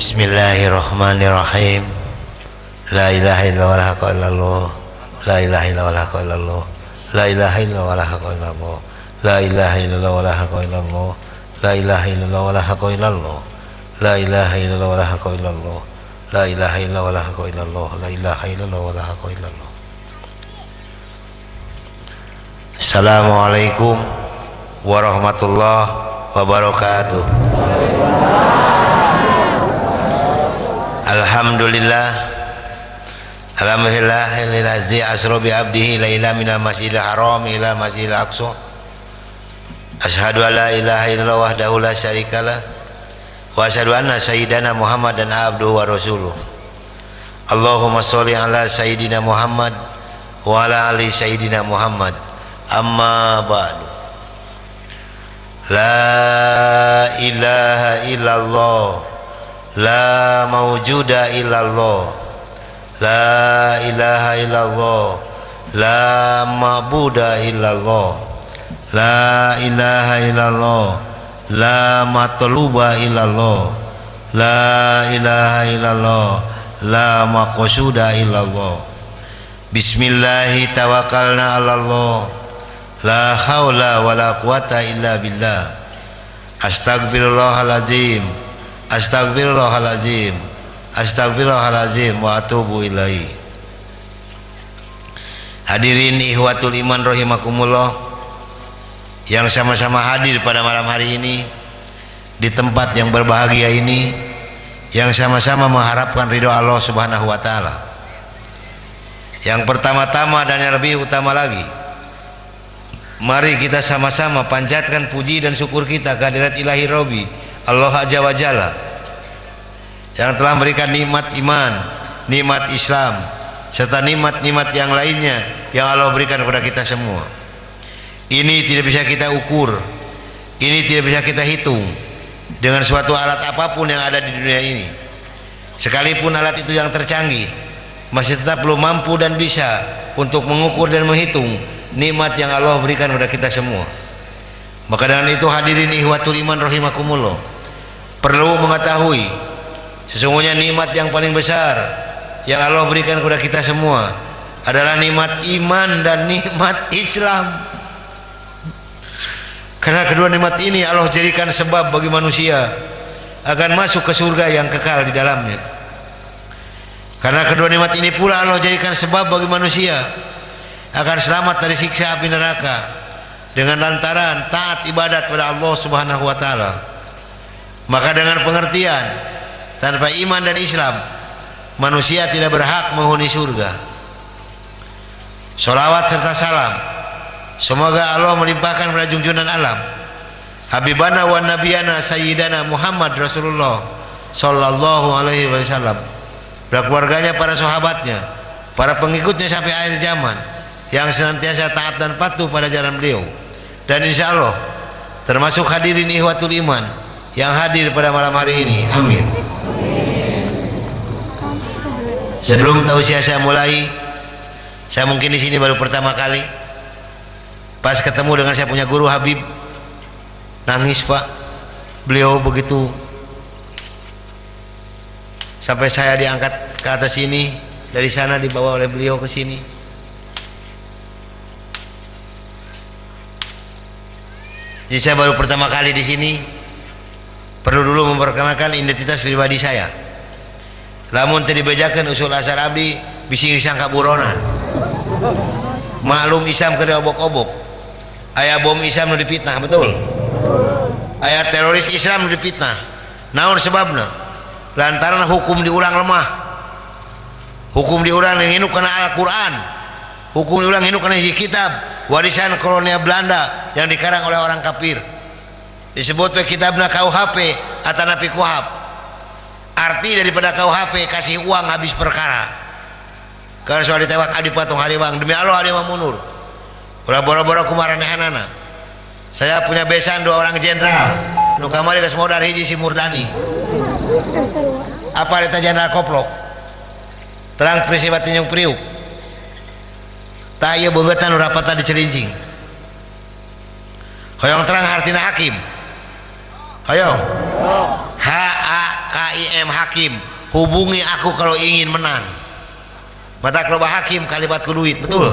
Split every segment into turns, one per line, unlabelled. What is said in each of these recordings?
Bismillahirrahmanirrahim. La ilaha illallah la ilaha illallah. La ilaha illallah la ilaha illallah. La ilaha illallah la ilaha illallah. La ilaha illallah la ilaha illallah. La ilaha illallah la ilaha illallah. La ilaha illallah la ilaha illallah. La ilaha illallah la ilaha illallah. La ilaha illallah la ilaha illallah. Assalamualaikum warahmatullahi wabarakatuh. Alhamdulillah, alhamdulillahillazi asra bi abdihi laila minal masjidil haram ila masjidil aqsa. Asyhadu an la ilaha illallah wahdahu la syarikalah wa asyhadu anna sayyidana Muhammadan abduhu wa rasuluh. Allahumma sholli ala sayyidina Muhammad wa ala ali sayyidina Muhammad. Amma ba'du. La ilaha illallah, la mawjuda illallah, la ilaha illallah, la ma'buda illallah, la ilaha illallah, la matluba illallah, la ilaha illallah, la maqsuda illallah. Bismillahi tawakkalna 'alallah, la haula wala quwata illa billah. Astagfirullahalazim, astagfirullahalazim, astagfirullahalazim wa atubu ilaihi. Hadirin ikhwatul iman rahimakumullah, yang sama-sama hadir pada malam hari ini di tempat yang berbahagia ini, yang sama-sama mengharapkan ridho Allah Subhanahu wa taala. Yang pertama-tama dan yang lebih utama lagi, mari kita sama-sama panjatkan puji dan syukur kita kehadirat Ilahi Robbi Allah Azza wa Jalla yang telah memberikan nikmat iman, nikmat Islam, serta nikmat-nikmat yang lainnya yang Allah berikan kepada kita semua. Ini tidak bisa kita ukur, ini tidak bisa kita hitung dengan suatu alat apapun yang ada di dunia ini. Sekalipun alat itu yang tercanggih, masih tetap belum mampu dan bisa untuk mengukur dan menghitung nikmat yang Allah berikan kepada kita semua. Maka dengan itu hadirin ikhwatul iman rahimakumullah, perlu mengetahui sesungguhnya nikmat yang paling besar yang Allah berikan kepada kita semua adalah nikmat iman dan nikmat Islam. Karena kedua nikmat ini Allah jadikan sebab bagi manusia akan masuk ke surga yang kekal di dalamnya. Karena kedua nikmat ini pula Allah jadikan sebab bagi manusia akan selamat dari siksa api neraka dengan lantaran taat ibadat pada Allah Subhanahu wa taala. Maka dengan pengertian tanpa iman dan Islam, manusia tidak berhak menghuni surga. Sholawat serta salam semoga Allah melimpahkan pada junjungan alam Habibana wa Nabiyana Sayyidana Muhammad Rasulullah Sallallahu alaihi wasallam, pada keluarganya, para sahabatnya, para pengikutnya sampai akhir zaman, yang senantiasa taat dan patuh pada jalan beliau. Dan insya Allah termasuk hadirin ikhwatul iman yang hadir pada malam hari ini. Amin. Sebelum tausiah saya mulai, saya mungkin di sini baru pertama kali. Pas ketemu dengan saya punya guru Habib, nangis Pak. Beliau begitu, sampai saya diangkat ke atas sini, dari sana dibawa oleh beliau ke sini. Jadi saya baru pertama kali di sini, perlu dulu memperkenalkan identitas pribadi saya. Lamun tadi bejakan usul asar abdi bising disangka buronan. Maklum Islam kada obok-obok. Aya bom Islam nu dipitnah, betul. Aya teroris Islam nu dipitnah. Naon sebabna? Lantaran hukum diurang lemah. Hukum diurang nginuk kana Al-Qur'an. Hukum diurang nginuk kana hiji kitab warisan kolonial Belanda yang dikarang oleh orang kafir. Disebut we kitabna KUHP atanapi kuhab. Arti daripada KUHP kasih uang habis perkara. Karena soal ditewak adi patung hariwang demi Allah adi mundur. Ulah boro-boro kumaranehanana. Saya punya besan 2 orang jenderal. Nu kamari geus modal hiji si Murdani. Apa eta jenderal koplok? Terang peristiwa Tanjung Priuk. Tah ieu beungeutna nu rapatna di Cilincing. Hoyong terang hartina hakim. Hoyong. H A K I HIM Hakim, hubungi aku kalau ingin menang. Mata kalau hakim kalimat ku duit, betul?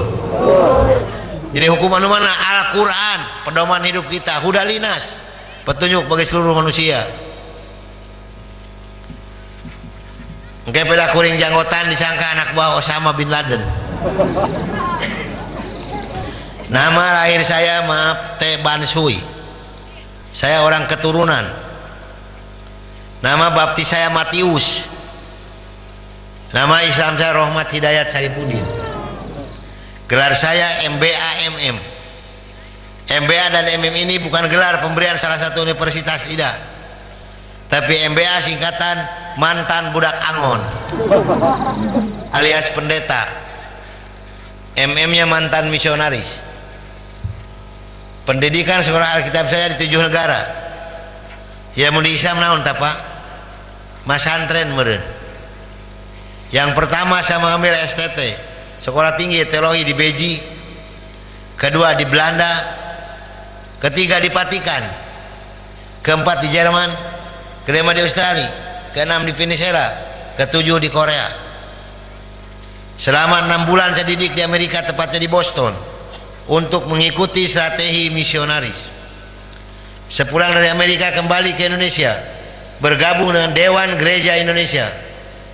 Jadi hukuman mana? Al-Quran, pedoman hidup kita, hudalinas, petunjuk bagi seluruh manusia. Engke pada kuring janggotan disangka anak buah Osama bin Laden. Nama lahir saya maaf T. Bansui. Saya orang keturunan. Nama baptis saya Matius. Nama Islam saya Rohmat Hidayat Saripudin. Gelar saya MBA MM. MBA dan MM ini bukan gelar pemberian salah satu universitas, tidak, tapi MBA singkatan mantan budak Angon alias pendeta. MM nya mantan misionaris. Pendidikan sekolah Alkitab saya di 7 negara. Ya mau di Islam naon tapa? Masantren meureun. Yang pertama saya mengambil STT, Sekolah Tinggi Teologi di Beji. Kedua di Belanda. Ketiga di Vatikan. Keempat di Jerman. Kelima di Australia. Keenam di Venezuela. Ketujuh di Korea. Selama 6 bulan saya didik di Amerika, tepatnya di Boston, untuk mengikuti strategi misionaris. Sepulang dari Amerika kembali ke Indonesia, bergabung dengan Dewan Gereja Indonesia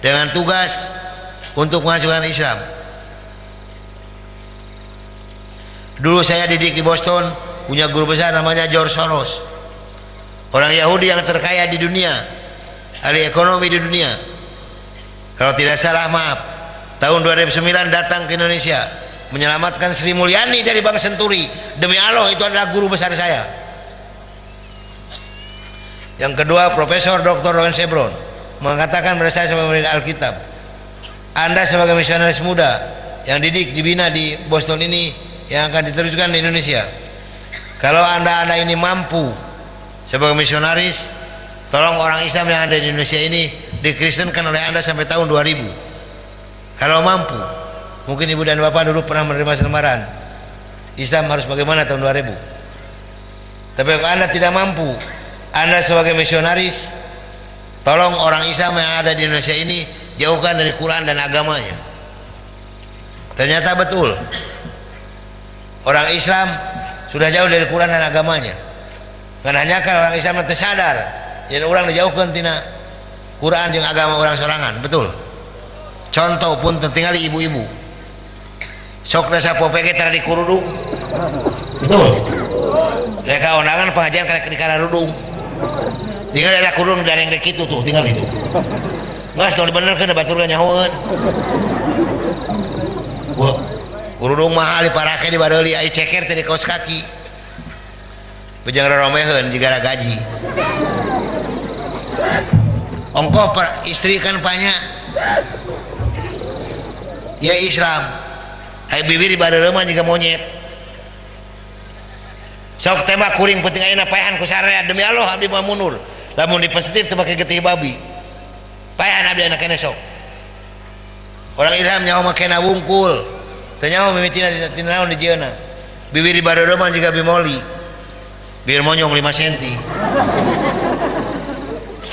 dengan tugas untuk mengajukan Islam. Dulu saya didik di Boston, punya guru besar namanya George Soros, orang Yahudi yang terkaya di dunia, ahli ekonomi di dunia. Kalau tidak salah, maaf, tahun 2009 datang ke Indonesia menyelamatkan Sri Mulyani dari Bank Senturi. Demi Allah, itu adalah guru besar saya. Yang kedua, Profesor Dr. Rowan Sebron mengatakan pada saya sebagai murid Alkitab, Anda sebagai misionaris muda yang didik dibina di Boston ini, yang akan diteruskan di Indonesia, kalau anda ini mampu sebagai misionaris, tolong orang Islam yang ada di Indonesia ini dikristenkan oleh Anda sampai tahun 2000. Kalau mampu, mungkin ibu dan bapak dulu pernah menerima selebaran Islam harus bagaimana tahun 2000. Tapi kalau anda tidak mampu, anda sebagai misionaris, tolong orang Islam yang ada di Indonesia ini jauhkan dari Quran dan agamanya. Ternyata betul, orang Islam sudah jauh dari Quran dan agamanya. Karena hanya kan orang Islam yang tersadar, jadi orang dijauhkan tina Quran dan agama orang sorangan, betul. Contoh pun tinggal ibu-ibu, sok dasa popege tara di kurudung, betul. Mereka undangan pengajian di kararudung, tinggal ada kurung dari yang gitu tuh, tinggal itu. Nggak setelah dibenerkan, baturkan nyahoan. Kurudung mahal diparake di badali, ai ceker tadi kaos kaki. Bejang romeheun jigara gaji. Ongkoh istri kan banyak. Ya Islam. Ai bibir di badali mah juga monyet. Sok tembak kuring penting ayeuna paehan ku sareat, demi Allah abdi mah mundur. Lamun dipensetir teu make getih babi. Paehan abdi anak kene sok. Orang Islam nyawa make na wungkul. Tanya mimitina tina naon di jieuna. Bibir di badodo mah juga bimoli. Biar monyong 5 cm.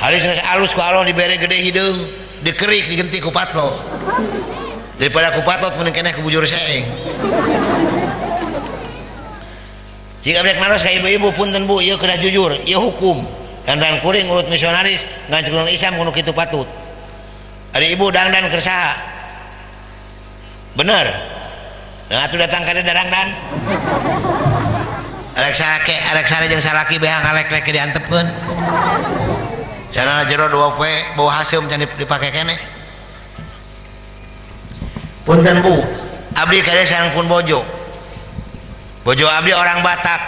Halis alus ku Allah dibere gede hideung, dikerik digenti ku patlot. Daripada ku patlot mending keneh ku bujur seeng. Jika brek naros ka ibu-ibu punten Bu, ieu kedah jujur, ieu hukum. Lantaran kuring urut misionaris ngancurkeun Islam kudu kitu patut. Ari ibu dangdan keur saha? Bener. Nah, atuh datang ka darangdan. Alek sare jeung salaki beang alek-lek diantepkeun. Cenah jero 2 poe bau haseum can dipake keneh. Punten Bu, abdi kade sareng pun bojo. Bojo abdi orang Batak,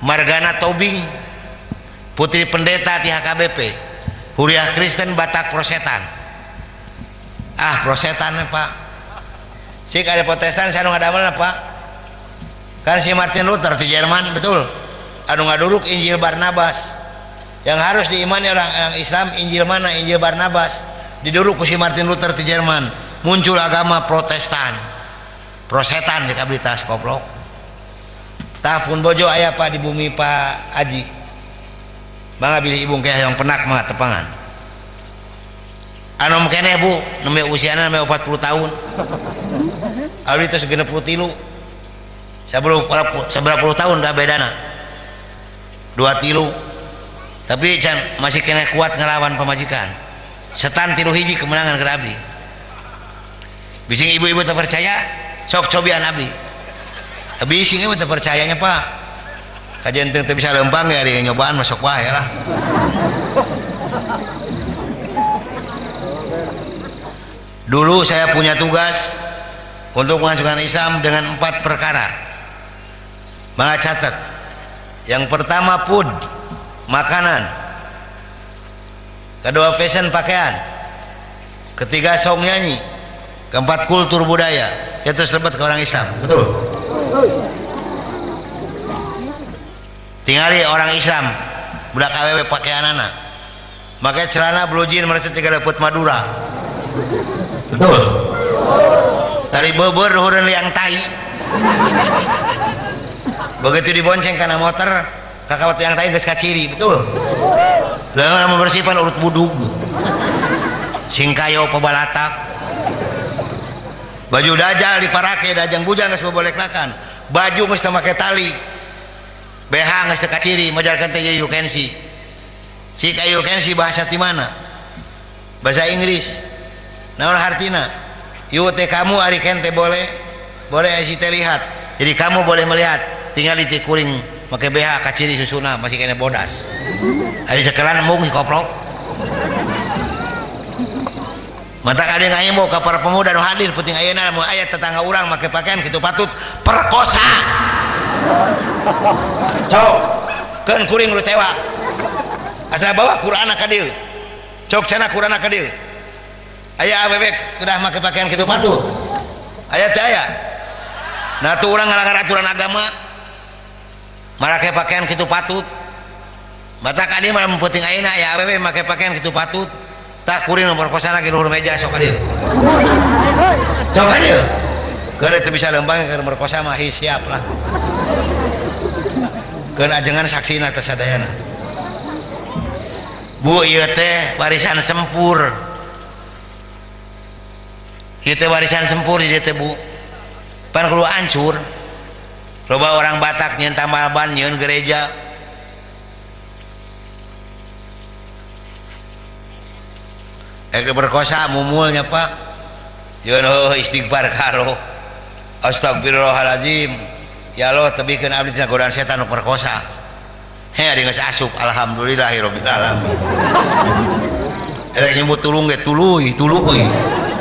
Margana Tobing, putri pendeta di HKBP, Huriah Kristen Batak Prosetan. Ah, Prosetan Pak. Cik ada Protestan saya nggak ada Pak. Kan si Martin Luther di Jerman, betul. Anu ngaduruk Injil Barnabas. Yang harus diimani orang Islam Injil mana? Injil Barnabas. Diduruk ku si Martin Luther di Jerman. Muncul agama Protestan. Prosetan di kabritas koplok. Tahun bojo aya Pak di bumi Pak Aji. Mangga bilih ibung kayak yang penak mah tepangan. anom kene Bu nembe usiana nembe 40 tahun abdi teh 63 seberapa puluh tahun dah bedana 23 tapi can masih kena kuat ngelawan pemajikan setan 3 hiji kemenangan ke abdi bising ibu-ibu tak percaya sok cobian abdi bising ibu tak percayanya Pak kajian teu bisa lempang ya di nyobaan masuk wae lah dulu saya punya tugas untuk mengajukan Islam dengan 4 perkara. Maka catat. Yang pertama food, makanan. Kedua fashion, pakaian. Ketiga song nyanyi. Keempat kultur budaya. Itu selebat ke orang Islam. Betul? Tingali orang Islam budak awewe pakaian anak. Pakai celana blue jean mereka 3 leput Madura. Betul. Dari bobor hureun liang tai. Begitu dibonceng karena motor, kakak yang tai geus kaciri, betul. Lalu membersihkan urut budug. Singkayo pebalatak. Baju dajal diparake dajang bujang geus boboleklakan. Baju geus teu make tali. BH geus teu kaciri, majarkan teh you can see. Si you can see bahasa di mana? Bahasa Inggris. Naon hartina? Ieu teh kamu ari kente boleh isi teh lihat. Jadi kamu boleh melihat, tinggal di kuring make BH kaciri susuna masih kena bodas. Ari sekelan mung si koplok. Mata kade ngayemo ka para pemuda nu hadir penting ayeuna mun aya tetangga urang make pakaian kitu patut perkosa. Cok, keun kuring lu tewa. Asal bawa Qur'an ka dieu. Cok cenah Qur'an ka dieu. Aya bebek sudah make pakaian kitu patut aya teh aya nah tuh urang ngalanggar aturan agama make pakaian kitu patut mata ka dieu mah penting ayeuna aya bebek make pakaian kitu patut tak kuring memperkosa lagi luhur meja sok ka dieu sok ka dieu keun teu bisa lempang keur merkosa mah siap lah keun ajengan saksina teh sadayana Bu ieu teh warisan sempur. Kita warisan sempur di DT Bu pan kudu hancur loba orang Batak nyeun tambahan nyeun gereja berkosa mumulnya Pak yeun istighfar karo astagfirullahaladzim ya Allah tebikeun abdi tina godaan setan nu perkosa ari geus asup alhamdulillahirabbil alamin erek nyebut tulung ge tuluy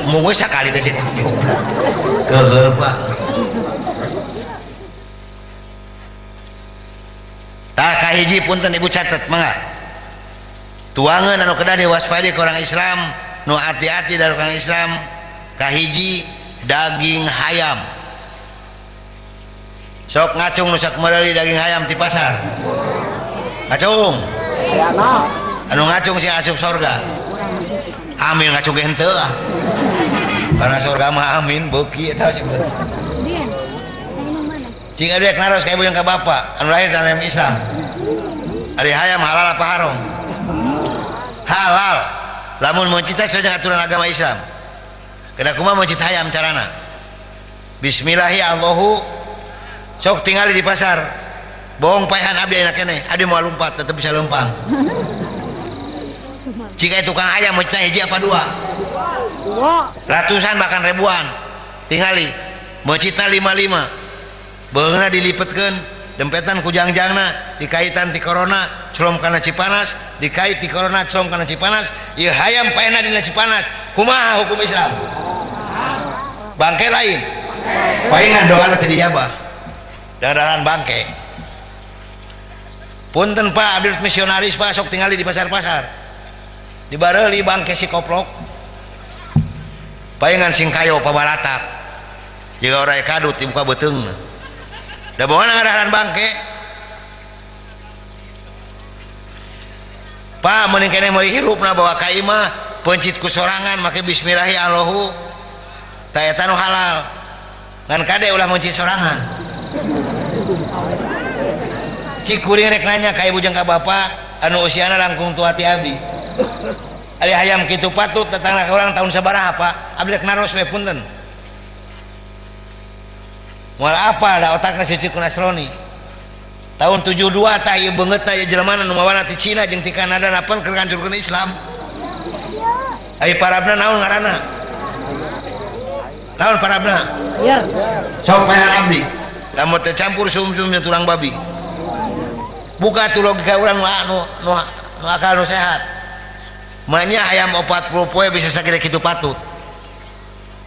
mungkin sekali teh kehel Pak tak kahiji punten ibu catat mangga tuangan anu kedah diwaspadai ke orang Islam nu hati-hati dari orang Islam kahiji daging hayam sok ngacung nu sakumaha daging hayam di pasar ngacung anu ngacung si asup sorga amin ngacung ge henteu karena surga mah amin beuki eta sih dia cing adek naros ka ibu yang ka bapak anu lahir dalam Islam ari hayam halal apa haram halal lamun mencita saja aturan agama Islam kena kumaha mencita hayam carana bismillahi Allahu sok tinggali di pasar bohong paehan abdi enak keneh abdi mau lompat tetep bisa lempang jika tukang ayam mencita hiji apa dua ratusan bahkan ribuan tingali mencita 55 beungeuna dilipetkeun dempetan ku jangjangna dikaitan ti corona celom kana Cipanas dikait ti corona celom kana Cipanas ieu hayam paena dina Cipanas kumaha hukum Islam bangke lain paengan doana teu dijabah dadaran bangke punten Pak abdi misionaris Pak sok tingali di pasar-pasar dibareuli bangke si koplok paengan singkayo pabalatak jika orang kadut dibuka beteung da bawa ngadaran bangke Pak meuning keneh meuli hirupna bawa ka imah pencit ku sorangan make bismillahi Allahu ta eta nu halal ngan kade ulah mencit sorangan cik kuring rek nanya ka ibu jeung ka bapak anu usiana langkung tua ti abdi ari hayam kitu patut datang ka urang tahun sabaraha Pak abdi rek naros we punten moal apa da otakna si Ciku Nasroni tahun 72 tah ieu beungeut tah jelemana nu mawana ti Cina jeung ti Kanada napan keur ngancurkeun Islam ai parabna naon ngaranna naon parabna
Iya.
sok paehan abdi lamun teh campur sum-sumnya tulang babi buka tu logika urang nu akal nu sehat maknya ayam 40 poe bisa sagede kitu patut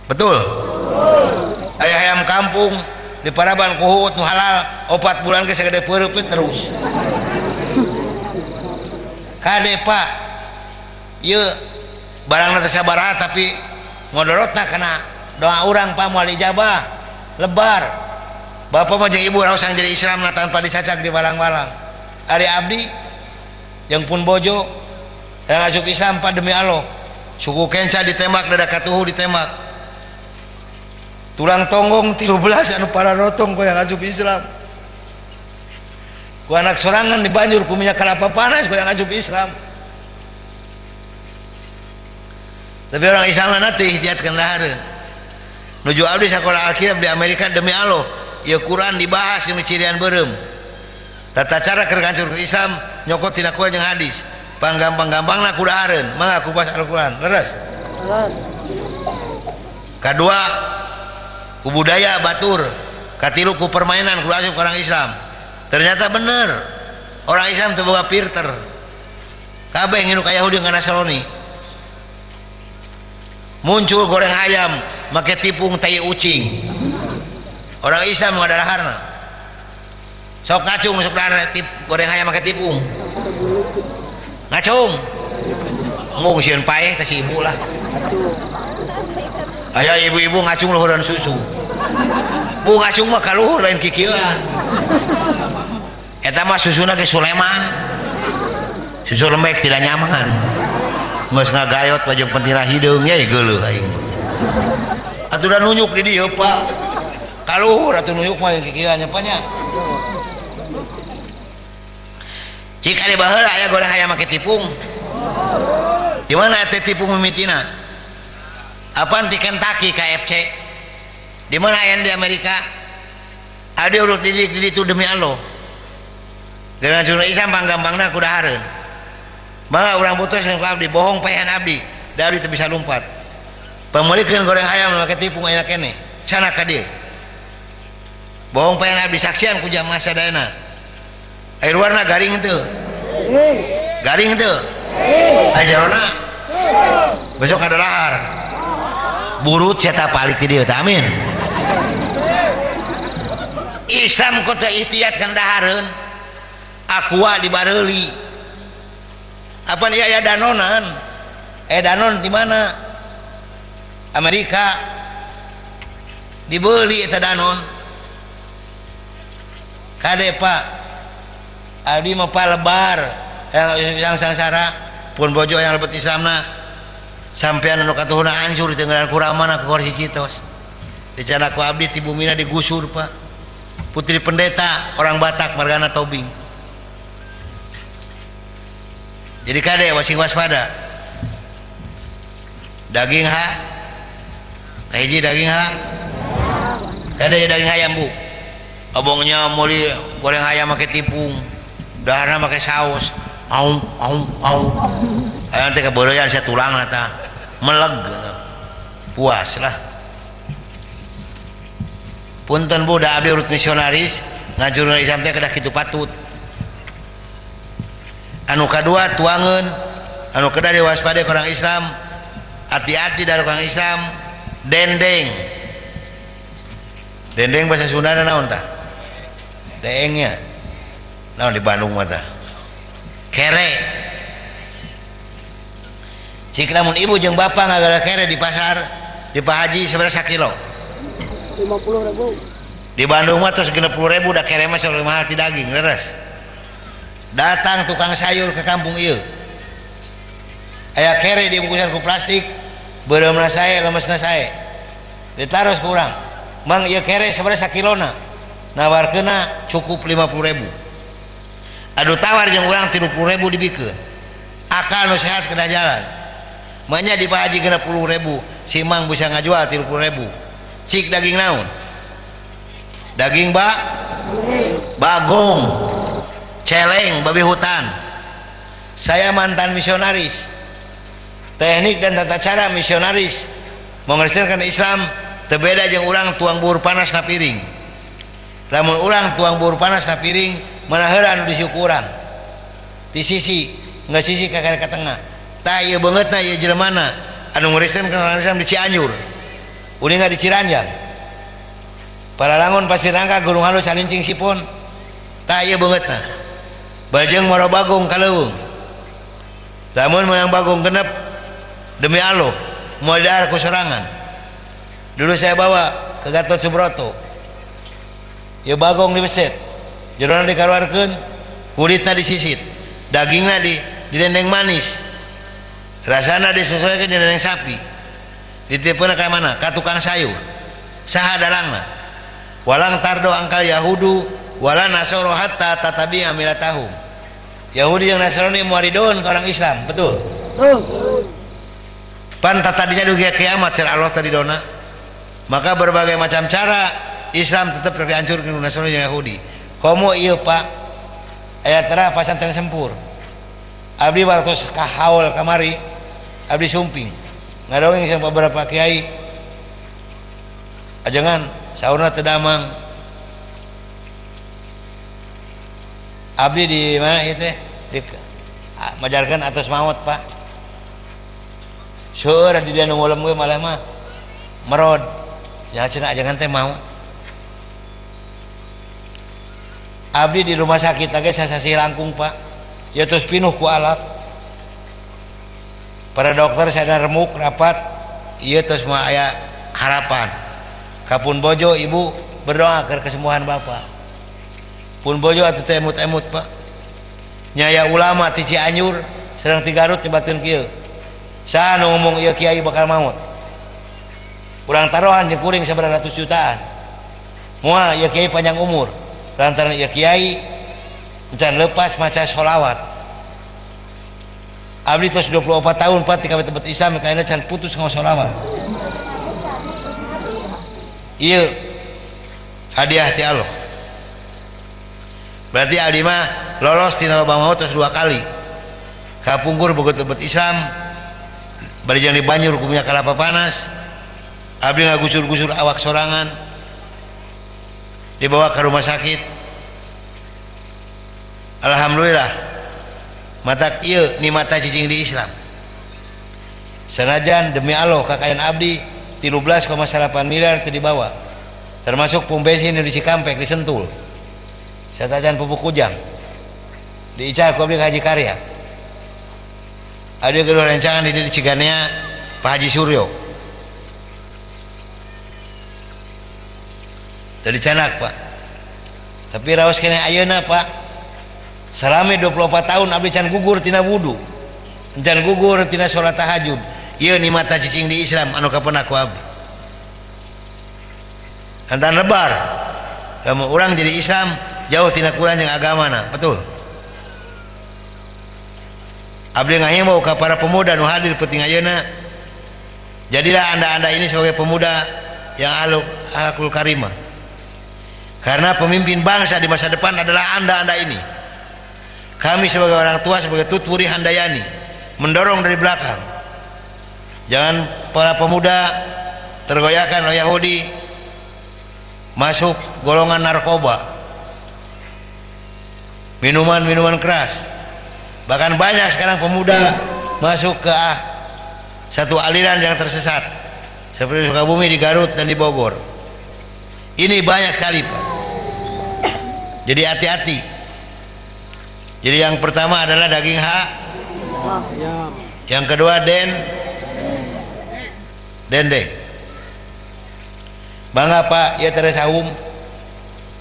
betul aya ayam kampung di paraban kuhut nu halal 4 bulan ge sagede peureup terus kade Pak ieu barangna teh sabaraha tapi ngodorotna kana doa urang Pak moal ijabah lebar bapak mah jeung ibu raos jadi Islam tanpa dicacak di balang-balang ari abdi jeung pun bojo yang asup Islam Pak demi Allah suku kenca ditembak dada katuhu ditembak tulang tonggong 13 anu para rotong ku yang asup Islam ku anak sorangan di banjur ku minyak kelapa panas ku yang asup Islam tapi orang Islam nanti ikhtiat kendahareun nuju abdi sakola Alkitab di Amerika demi Allah ya Quran dibahas yang cirian berem tata cara keur ngancur ke Islam nyokot tina Quran jeung hadis panggampang-gampangna kudahareun mangga ku baca Al-Quran leres kadua ku budaya batur katilu ku permainan ku asup orang Islam ternyata bener orang Islam teu boga filter kabeh nginu ka Yahudi ngan Nasrani muncul goreng ayam make tipung tai ucing orang Islam ngadaraharna sok ngacung masuk dahar goreng ayam make tipung ngacung ngung sieun paeh teh si ibu lah aya ibu-ibu ngacung luhuran susu bu ngacung mah kaluhur lain kikieuan eta mah susuna ge Sulaiman susu lembek tidak nyaman geus ngagayot pajeng pentira hideung ye geuleuh aing atuh da nunyuk di dieu Pak kaluhur atuh nunyuk mah kikieuan nya panya cik ari baheula aya goreng ayam make tipung di mana teh tipung mimitina apaan di Kentucky KFC di mana aya di Amerika ada urut di itu demi Allah dengan jurnal Islam panggampangna kudahareun mangga urang butuh jeung abdi bohong paehan abdi da abdi teu bisa lumpat pamulikeun goreng ayam make tipung aya keneh sana ka dieu bohong paehan abdi saksian ku jamaah sadayana air warna garing itu garing itu air jarona besok ada lahar burut siapa palik di dia amin Islam kota ikhtiat kan dahareun aqua di Bareuli apa nih ya danonan danon di mana Amerika dibeli eta danon kade Pak abdi mah lebar yang sangsara pun bojo yang lebet Islamna sampean anu katuhuna hancur di tenggelan kuramana ke Korsi Citos dicana ku abdi ti bumina digusur Pak putri pendeta orang Batak margana Tobing jadi kade wasing waspada daging ha kahiji daging ha kade daging ayam bu obongnya muli goreng ayam make tipung daharna make saos aung aya teh kabeureyan sia tulangna tah meleg puas lah punten bu da abdi urut misionaris ngajurna Islam teh kedah kitu patut anu kadua tuangeun anu kedah diwaspadai orang Islam hati-hati dari orang Islam dendeng bahasa Sunda naon tah deengnya naon di Bandung mah tah kere cik lamun ibu jeung bapak ngagara kere di pasar di Pak Haji seberapa kilo
50.000
di Bandung mah terus 60.000 dah kere mah sok mahal ti daging leres datang tukang sayur ke kampung ieu aya kere dibungkusan ku plastik beureumeuna sae lemesna sae ditaruh ku urang mang ieu kere seberapa kilona nawarkeunna cukup 50.000 aduh tawar jeung urang 30.000 dibikeun akal nu sehat kena jalan makanya di Pak Haji kena 10.000 si Mang bisa ngajual 30.000 cik daging naon daging bagong celeng babi hutan. Saya mantan misionaris, teknik dan tata cara misionaris mengerjakan Islam terbeda jeung urang tuang buur panas na piring. Lamun urang tuang buur panas na piring mana heula anu disyukurang di sisi nggak sisi ka tengah tah ieu beungeutna ieu jelemana anu ngeureuskeun ka Islam di Cianjur uning di Ciranjang Paralangun Pasir Rangka Gunung Halu Calincing Sipon tah ieu beungeutna bajeng moro bagong kaleuweung. Lamun menang bagong genep demi Allah mau dahar ku sorangan. Dulu saya bawa ke Gatot Subroto ya bagong dibeset jerona dikaluarkeun kulitna disisit dagingna di dendeng manis rasana disesuaikan dengan dendeng sapi dititipkeun ka mana ka tukang sayur saha dalangna walang tardo angkal yahudu wala nasoro hatta tatabi amilatahum. Yahudi yang Nasrani muaridun ke orang Islam, betul? Pan tadinya dugia kiamat cara Allah tadi dona. Maka berbagai macam cara Islam tetap dihancurkan Nasrani yang Yahudi. Komo iya Pak, ayat tera pasantren sempur. Abdi waktu kahaul kamari, abdi sumping. Ngadongeng sama beberapa kiai. Ajangan saurna tedamang. Abdi di mana itu di majarkan atas maut Pak seueur di dia nungulem gue malah mah merod ya cenah jangan teh mau abdi di rumah sakit lagi sasasi langkung Pak ya terus pinuh ku alat para dokter saya remuk rapat iya terus mah aya harapan kapun bojo ibu berdoa ke kesembuhan bapak pun bojo atau emut-emut Pak nyaya ulama ti Cianjur sedang ti Garut nyebatkeun kieu saha nu ngomong ieu kiai bakal maut urang tarohan jeung kuring sabaratus jutaan moal ieu kiai panjang umur lantaran ieu kiai encan lepas maca sholawat abdi tos 24 tahun Pak ti ka tempat Islam kaina can putus ngao sholawat ieu hadiah ti Allah. Berarti abdi mah lolos tina lobang maut terus 2 kali kapungkur boga tempat Islam bari jeung di banjur ku minyak kelapa panas abdi ngagusur-gusur awak sorangan dibawa ke rumah sakit. Alhamdulillah matak ieu ni mata cicing di Islam sanajan demi Allah kakayaan abdi 13,8 miliar teu dibawa termasuk pom bensin di Cikampek di Sentul satajan pupuk kujang diical ku abdi Haji Karya ada kedua rencangan di Ciganea Pak Haji Suryo tadi canak Pak tapi raos kene ayeuna Pak salami 24 tahun abdi can gugur tina wudu can gugur tina salat tahajud ieu ni mata cicing di Islam anu kapeuna ku abdi hantan lebar lamun urang jadi Islam jauh tina kurang yang agamana betul. Abdi ngahimbau ka para pemuda nu hadir penting ayeuna jadilah anda ini sebagai pemuda yang akhlakul karimah karena pemimpin bangsa di masa depan adalah anda ini. Kami sebagai orang tua sebagai tuturi handayani mendorong dari belakang jangan para pemuda tergoyahkan oleh Yahudi masuk golongan narkoba minuman keras bahkan banyak sekarang pemuda masuk ke satu aliran yang tersesat seperti Sukabumi di Garut dan di Bogor ini banyak sekali Pak jadi hati-hati. Jadi yang pertama adalah daging yang kedua dendeng bangga Pak ya teresaum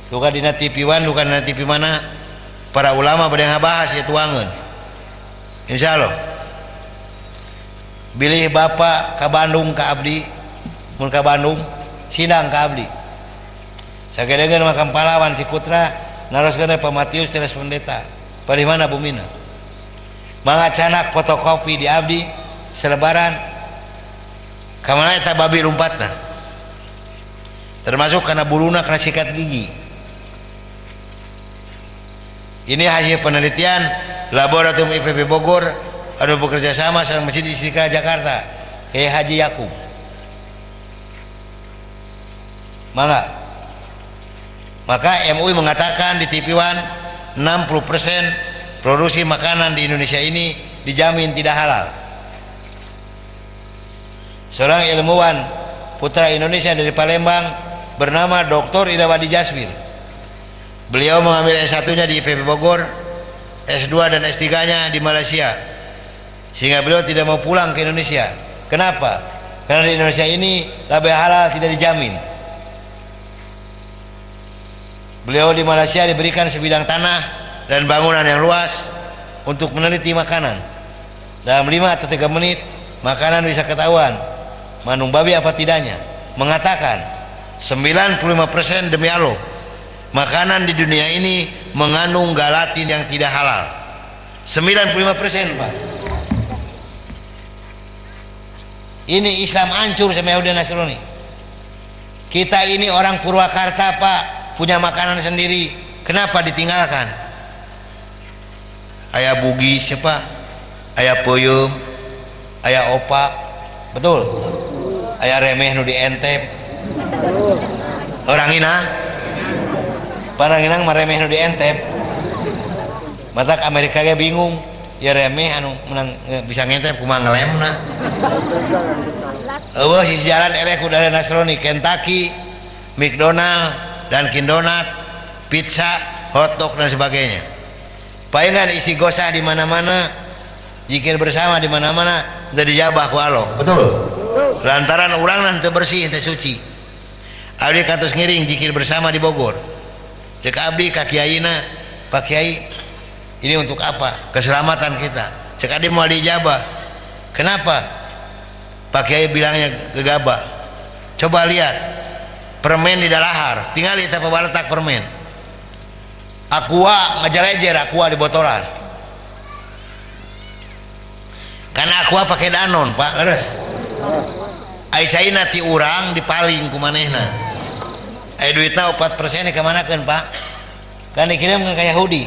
luka dina TV One luka dina TV mana para ulama pada yang bahas ya tuangan insya Allah bilih bapak ke Bandung ke abdi mun ke Bandung sidang ke abdi sakedeungeun makam pahlawan si putra naroskeun Pak Matius Teres Pendeta pada mana bumina mangga canak fotokopi di abdi selebaran kamana eta babi lompatna termasuk karena buluna karena sikat gigi. Ini hasil penelitian Laboratorium IPB Bogor anu bekerja sama sama Masjid Istiqlal Jakarta, Kiai Haji Yakub. Maka MUI mengatakan di TV One 60% produksi makanan di Indonesia ini dijamin tidak halal. Seorang ilmuwan putra Indonesia dari Palembang bernama Dr. Idawadi Jasmil. Beliau mengambil S1-nya di IPB Bogor, S2 dan S3-nya di Malaysia, sehingga beliau tidak mau pulang ke Indonesia. Kenapa? Karena di Indonesia ini label halal tidak dijamin. Beliau di Malaysia diberikan sebidang tanah dan bangunan yang luas untuk meneliti makanan. Dalam 5 atau 3 menit makanan bisa ketahuan manung babi apa tidaknya. Mengatakan 95% demi Allah makanan di dunia ini mengandung galatin yang tidak halal. 95%, Pak. Ini Islam hancur sama Yahudi Nasrani. Kita ini orang Purwakarta, Pak, punya makanan sendiri. Kenapa ditinggalkan? Aya bugis, Pak, aya peuyeum, aya opak, betul? Aya remeh nu dientep. Orang Inang Paranginang maremeh nu dientep. Matak Amerika ge bingung, ya remeh anu menang bisa ngentep kumaha ngelemna. Eueuh si jalan eleh ku dari Nasrani, Kentucky, McDonald, Dunkin Donut, pizza, hotdog dan sebagainya. Palingan isi gosah di mana-mana, zikir bersama di mana-mana, udah dijabah ku Allah. Betul? Lantaran urang teu bersih teu suci. Abdi kantos ngiring zikir bersama di Bogor. Cek abdi ka kiaina, Pak Kiai, ini untuk apa? Keselamatan kita. Cek abdi mau dijabah. Kenapa? Pak Kiai bilangnya gegabah. Coba lihat permen di dalahar, tinggal kita pabaletak permen. Aqua ngajalejer, Aqua di botolan. Karena Aqua pakai Danon, Pak, leres. Ai caina ti urang dipaling ku manehna. Ai duitna 4% kemanakeun, Pak? Kan dikirim ke Yahudi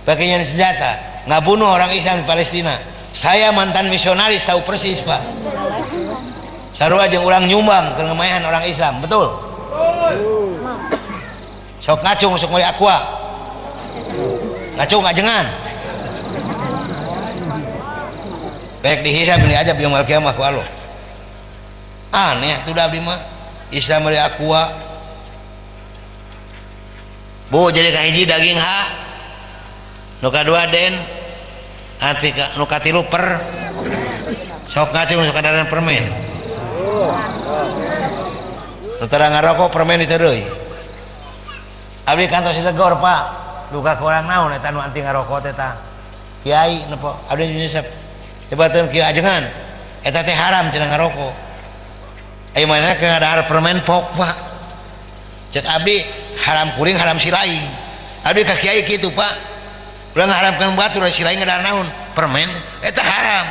pakainya senjata ngabunuh orang Islam di Palestina. Saya mantan misionaris tahu persis, Pak. Sarua jeung urang nyumbang ke ngemayan orang Islam, betul? Sok ngacung sok mulai Aqua. Ngacung ngajengan. Baik dihisab ini aja biang mal kiamah ku Allah. Aneh tuh dah mah Islam dari Aqua. Bu jadi kahiji daging ha, nu kadua den, arti nu katilu per, sok ngacung sok kadaran permen. Nu tara ngarokok permen diteureuy. Abdi kantos ditegor, Pak. Duka ka urang naon eta nu anti ngarokok teh tah. Kiai nepo, abdi nyusup. Coba teu kieu ajengan. Eta teh haram cenah ngarokok. Ai manehna keur ngadahar permen pok, Pak. Cek abdi haram kuring haram silaing. Abdi ka kiai kitu, Pak. Ulah ngaharamkeun batur silaing ngadahar naon? Permen. Eta haram.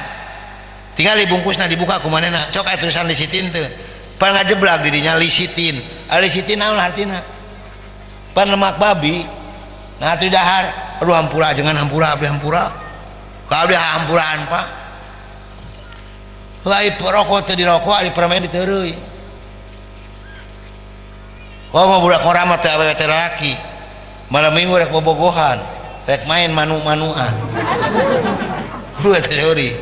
Tinggal dibungkusna dibuka ku manehna. Sok aya tulisan lisitin teu. Pan ngajeblak di dinya lisitin. Lisitin naon artina? Pan lemak babi. Nah tu dahar, aduh hampura jangan hampura abdi hampura. Ka abdi hampuraan, Pak. Lai perokok teu dirokok, ari permen diteureuy. Wah mau budak orang mah teh awewe teh laki. Malam minggu rek bobogohan, rek main manu-manuan. Buru teh sorry.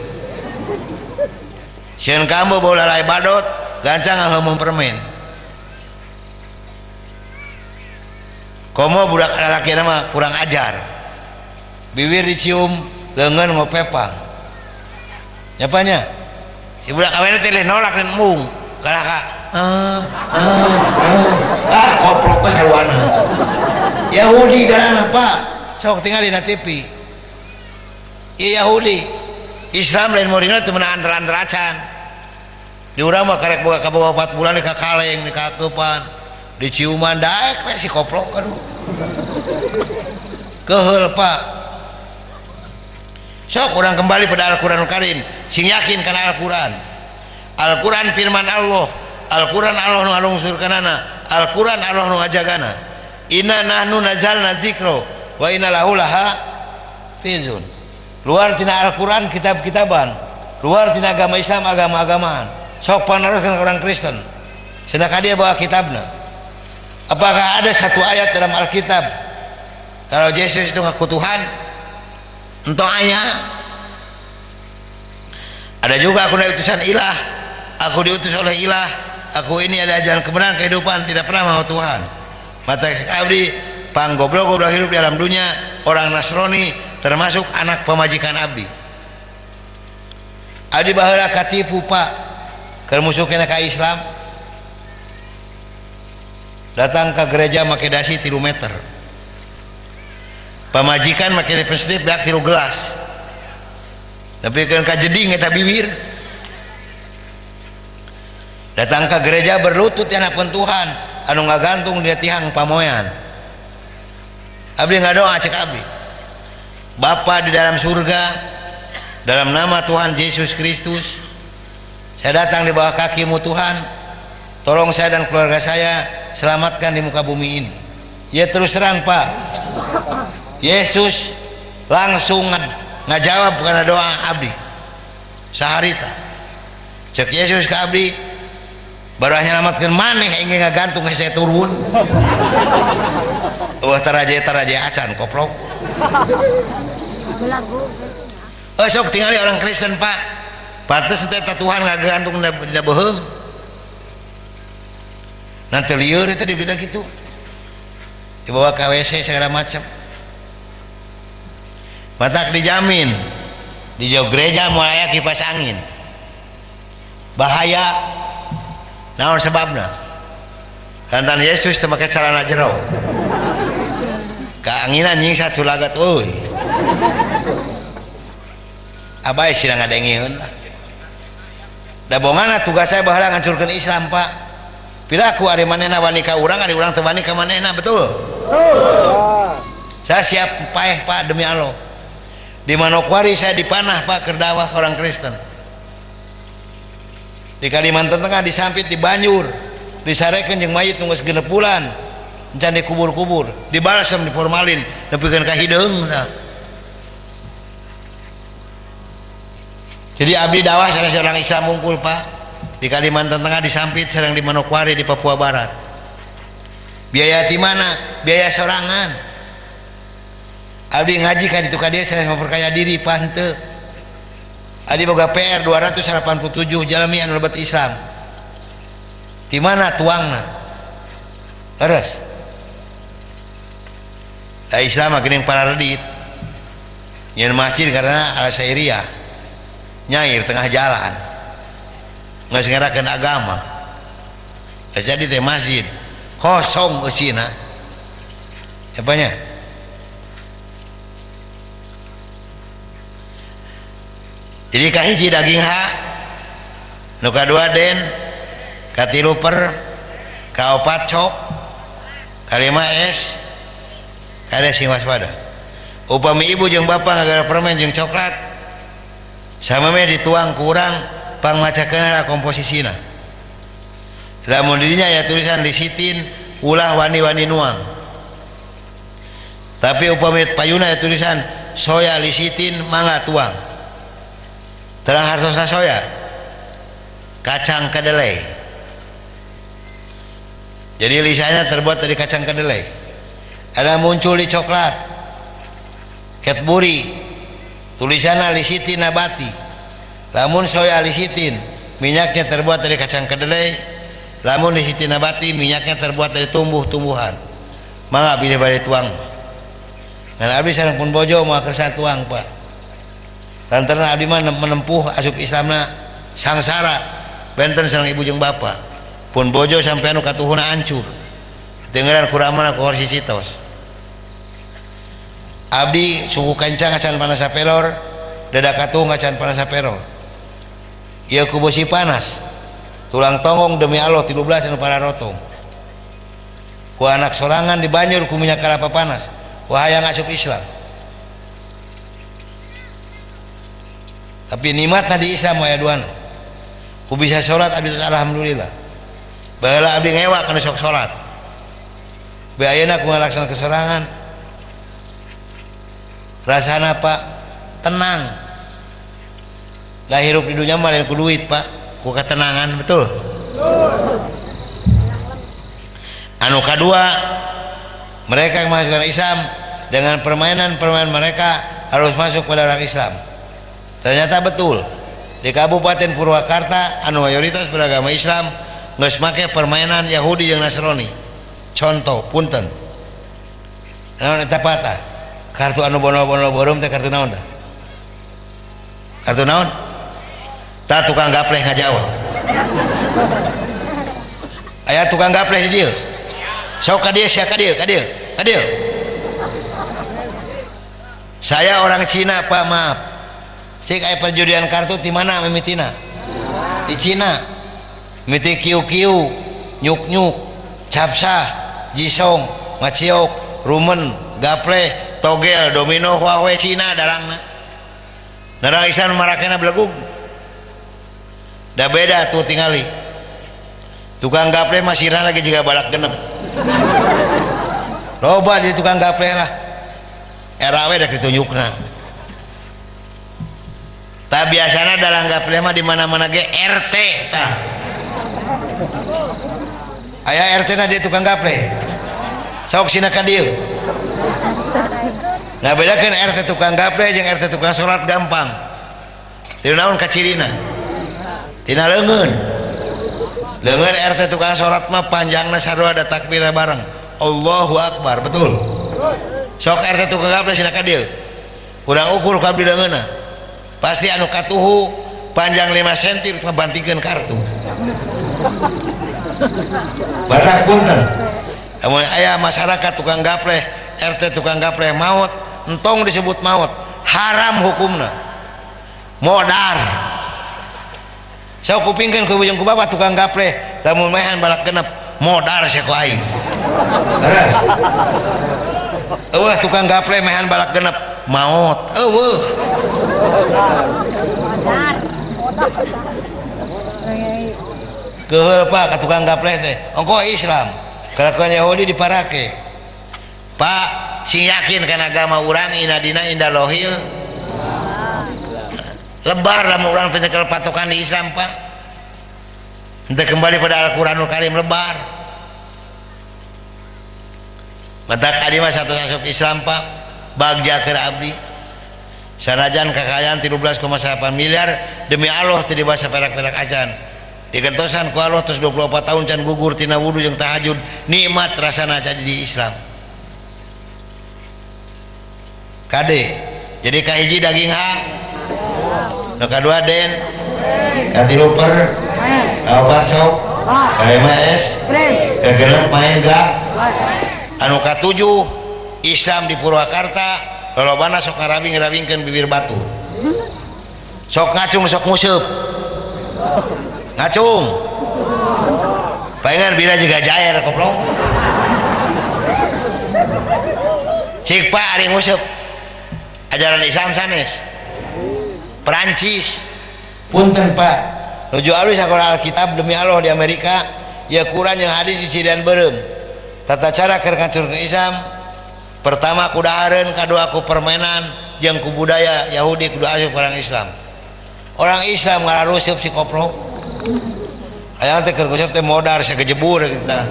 Sieun kambo bawa lalai badot, gancang ngomong permen. Komo budak laki nama kurang ajar. Bibir dicium, leungeun ngopepang. Nyapanya? Si budak awalnya teh nolak dan mung. Kalaka koplok ke saluana. Yahudi dan apa? Sok tinggal di TV. Iya Yahudi. Islam lain morina teu meunang antar-antaracan. Di urang mah karek boga ka 4 bulan di kakaleng, di kakeupan, di ciuman daek we si koplok aduh. Keheul, Pak. Sok orang kembali pada Al-Quranul Karim, sing yakin karena Al-Quran. Al-Quran firman Allah, Al-Quran Allah nu alungsurkanana, Al-Quran Allah nu ajagana. Inna nahnu nazalna dzikra wa inna lahu lahafizun. Luar tina Al-Quran kitab-kitaban, luar tina agama Islam agama-agamaan. Sok paneruskan orang Kristen, sedangkan dia bawa kitabna. Apakah ada satu ayat dalam Alkitab kalau Yesus itu ngaku Tuhan? Entah ayat. Ada juga aku utusan ilah, aku diutus oleh ilah, aku ini ada jalan kebenaran kehidupan, tidak pernah mau Tuhan. Mata abdi panggoblok udah hidup di dalam dunia orang Nasrani, termasuk anak pemajikan abdi. Abdi baheula katipu Pak, keur musukna ka Islam. Datang ke gereja make dasi 3 meter. Pamajikan make lipstick beak 3 gelas. Tapi kan kajeding eta bibir. Datang ke gereja berlutut ya napun Tuhan anu ngagantung dia tihang pamoyan. Abdi ngadoa cek abdi, Bapa di dalam surga, dalam nama Tuhan Yesus Kristus, saya datang di bawah kakimu Tuhan, tolong saya dan keluarga saya selamatkan di muka bumi ini. Ya terus terang Pak, Yesus langsung ngajawab karena doa abdi saharita. Cek Yesus ke abdi, baru nyelamatkan maneh ingin ngagantung saya turun. Wah taraja acan koplok. Sok tinggali orang Kristen Pak, pantes teh Tuhan ngagantung dina beheung. Nanti lieur itu digeda gitu, dibawa ke WC segala macam. Matak dijamin di jauh gereja mulai kipas angin bahaya. Naon sebabna? Kantan Yesus teu make celana jero, kaanginan nyingsat sulagat euy. Abai sira ngadengieun lah. Da bongana tugas saya baheula ngancurkeun Islam Pak. Pilaku ari manehna wani ka urang, ari urang teu wani ka manehna, betul? Saya siap paeh Pak demi Allah. Di Manokwari saya dipanah Pak kerdawah orang Kristen. Di Kalimantan Tengah disampit di Banjur, disarekeun jeung mayit nu geus 6 bulan, encan dikubur-kubur, dibalsem di formalin, nepikeun ka hideung. Jadi abdi dakwah sareng orang Islam mungkul Pak. Di Kalimantan Tengah disampit, sareng di Manokwari di Papua Barat. Biaya di mana? Biaya sorangan. Abdi ngaji ka ditu ka dia sareng memperkaya diri pante. Abdi boga PR 287 jalmi anu lebat Islam. Di mana tuangna? Leres. Da Islam geuning para redit. Nyeun masjid karena ala sairiyah. Nyair tengah jalan. Geus ngerakeun agama. Geus jadi teh masjid kosong eusina. Apanya? Jadi kahiji daging ha, nu kadua den, katilu per, kaopat cok, kalima es, kada sing waspada. Upami ibu jeung bapa ngagara permen jeung coklat, sameme dituang kurang pangmacakeun komposisina. Lamun didinya ya tulisan disitin ulah wani-wani nuang. Tapi upami payuna ya tulisan soya lisitin mangga tuang. Terang hartosa soya, kacang kedelai. Jadi lisanya terbuat dari kacang kedelai. Ada muncul di coklat, Cadbury, tulisannya lisitin nabati. Lamun soya lisitin, minyaknya terbuat dari kacang kedelai. Lamun lisitin nabati, minyaknya terbuat dari tumbuh-tumbuhan. Mangga pilih bari tuang. Dan abdi sareng pun bojo mau kersa tuang Pak. Lantaran abdi mah menempuh asup Islamna sangsara benten sareng ibu jeung bapa. Pun bojo sampai anu katuhuna hancur. Dengeran kuramana ku horsi citos. Abdi suku kancang acan panas pelor, dada katuh acan panas pelor. Ieu ku besi panas. Tulang tongong demi Allah 13 anu pararotong. Ku anak sorangan di Banjur ku minyak kelapa panas. Wahayang asup Islam. tapi nikmatna di Islam aya duana. Ku bisa salat abdi alhamdulillah. Baheula abdi ngewa kana sok salat. Bae ayeuna ku ngalaksanakeun kesorangan. Rasana Pak tenang. Lah hirup di dunia mah lain ku duit Pak, ku ketenangan betul. Anu kedua, mereka yang masuk Islam dengan permainan-permainan mereka harus masuk pada orang Islam. Ternyata betul di Kabupaten Purwakarta anu mayoritas beragama Islam geus make permainan Yahudi jeung Nasrani. Contoh punten. Naon eta patah? Kartu anu bono-bono borom teh kartu naon tah? Kartu naon? Tah tukang gapleh ngajawab. Aya tukang gapleh di dieu. Sok ka dieu, sia ka dieu, ka dieu, ka dieu. Saya orang Cina Pak, maaf. Sik aya perjudian kartu di mana mimitina? Di Cina. Mimiti kiu-kiu, nyuk-nyuk, capsah, jisong, maciok, rumen, gapleh, togel, domino, huawei Cina darangna. Darang Islam marakena belegug. Da beda tuh tingali. Tukang gapleh masirna lagi juga balak genep. Loba di tukang gapleh lah. RAW dah ditunjukna. Tak biasanya dalam gapleh mah di mana-mana ge RT tah. Aya RT na di tukang gapleh. Sok sina ka dieu. Nah bedakeun RT tukang gapleh jeung RT tukang salat gampang. Tina naon ka cirina? Tina leungeun. Leungeun RT tukang salat mah panjangna sarua ada takbir bareng. Allahu Akbar, betul. Sok RT tukang gapleh sina ka dieu. Kurang ukur ka abdi leungeunna. Pasti anu katuhu panjang 5 cm ngebantikeun kartu. Batak punten. Amun aya masyarakat tukang gapleh, RT tukang gapleh maut, entong disebut maut, haram hukumna. Modar. Saya kupingkeun ku bujung ku bapak tukang gapleh, lamun mehan balak genep, modar sia ku aing. Beres. Eueuh tukang gapleh mehan balak genep, maut. Eueuh. Keheul Pak ka tukang gapleh teh ongko Islam kalakuan Yahudi diparake Pak sing yakin kana agama urang inadina indah lohil lebar lamun urang teh nyekel patokan di Islam Pak ente kembali pada Al-Quranul Karim lebar matak adi mah satu masuk Islam Pak bagja keur abdi sanajan kekayaan 13,8 miliar demi Allah teu dibasa perak-perak acan digentosan ku Allah terus 24 tahun can gugur tina wudu jeung tahajud nikmat rasana jadi di Islam kade jadi kahiji daging ha nu kadua den katilu per kaopat sok kalima es kagenep main gak anu katujuh Islam di Purwakarta lolobana sok ngarabing-ngarabingkeun bibir batu sok ngacung sok museup ngacung pengen bila juga jair koplong cik Pak ari nguseup ajaran Islam sanes Perancis punten Pak nuju alus sakola Alkitab demi Allah di Amerika ya Quran yang hadis dicirian beureum tata cara keur ngancurkeun Islam pertama ku dahareun kadua ku permainan jeung ku budaya Yahudi kudu asup orang Islam ngararusup si koplok aya teh keur gosep teh modar sagejebur kita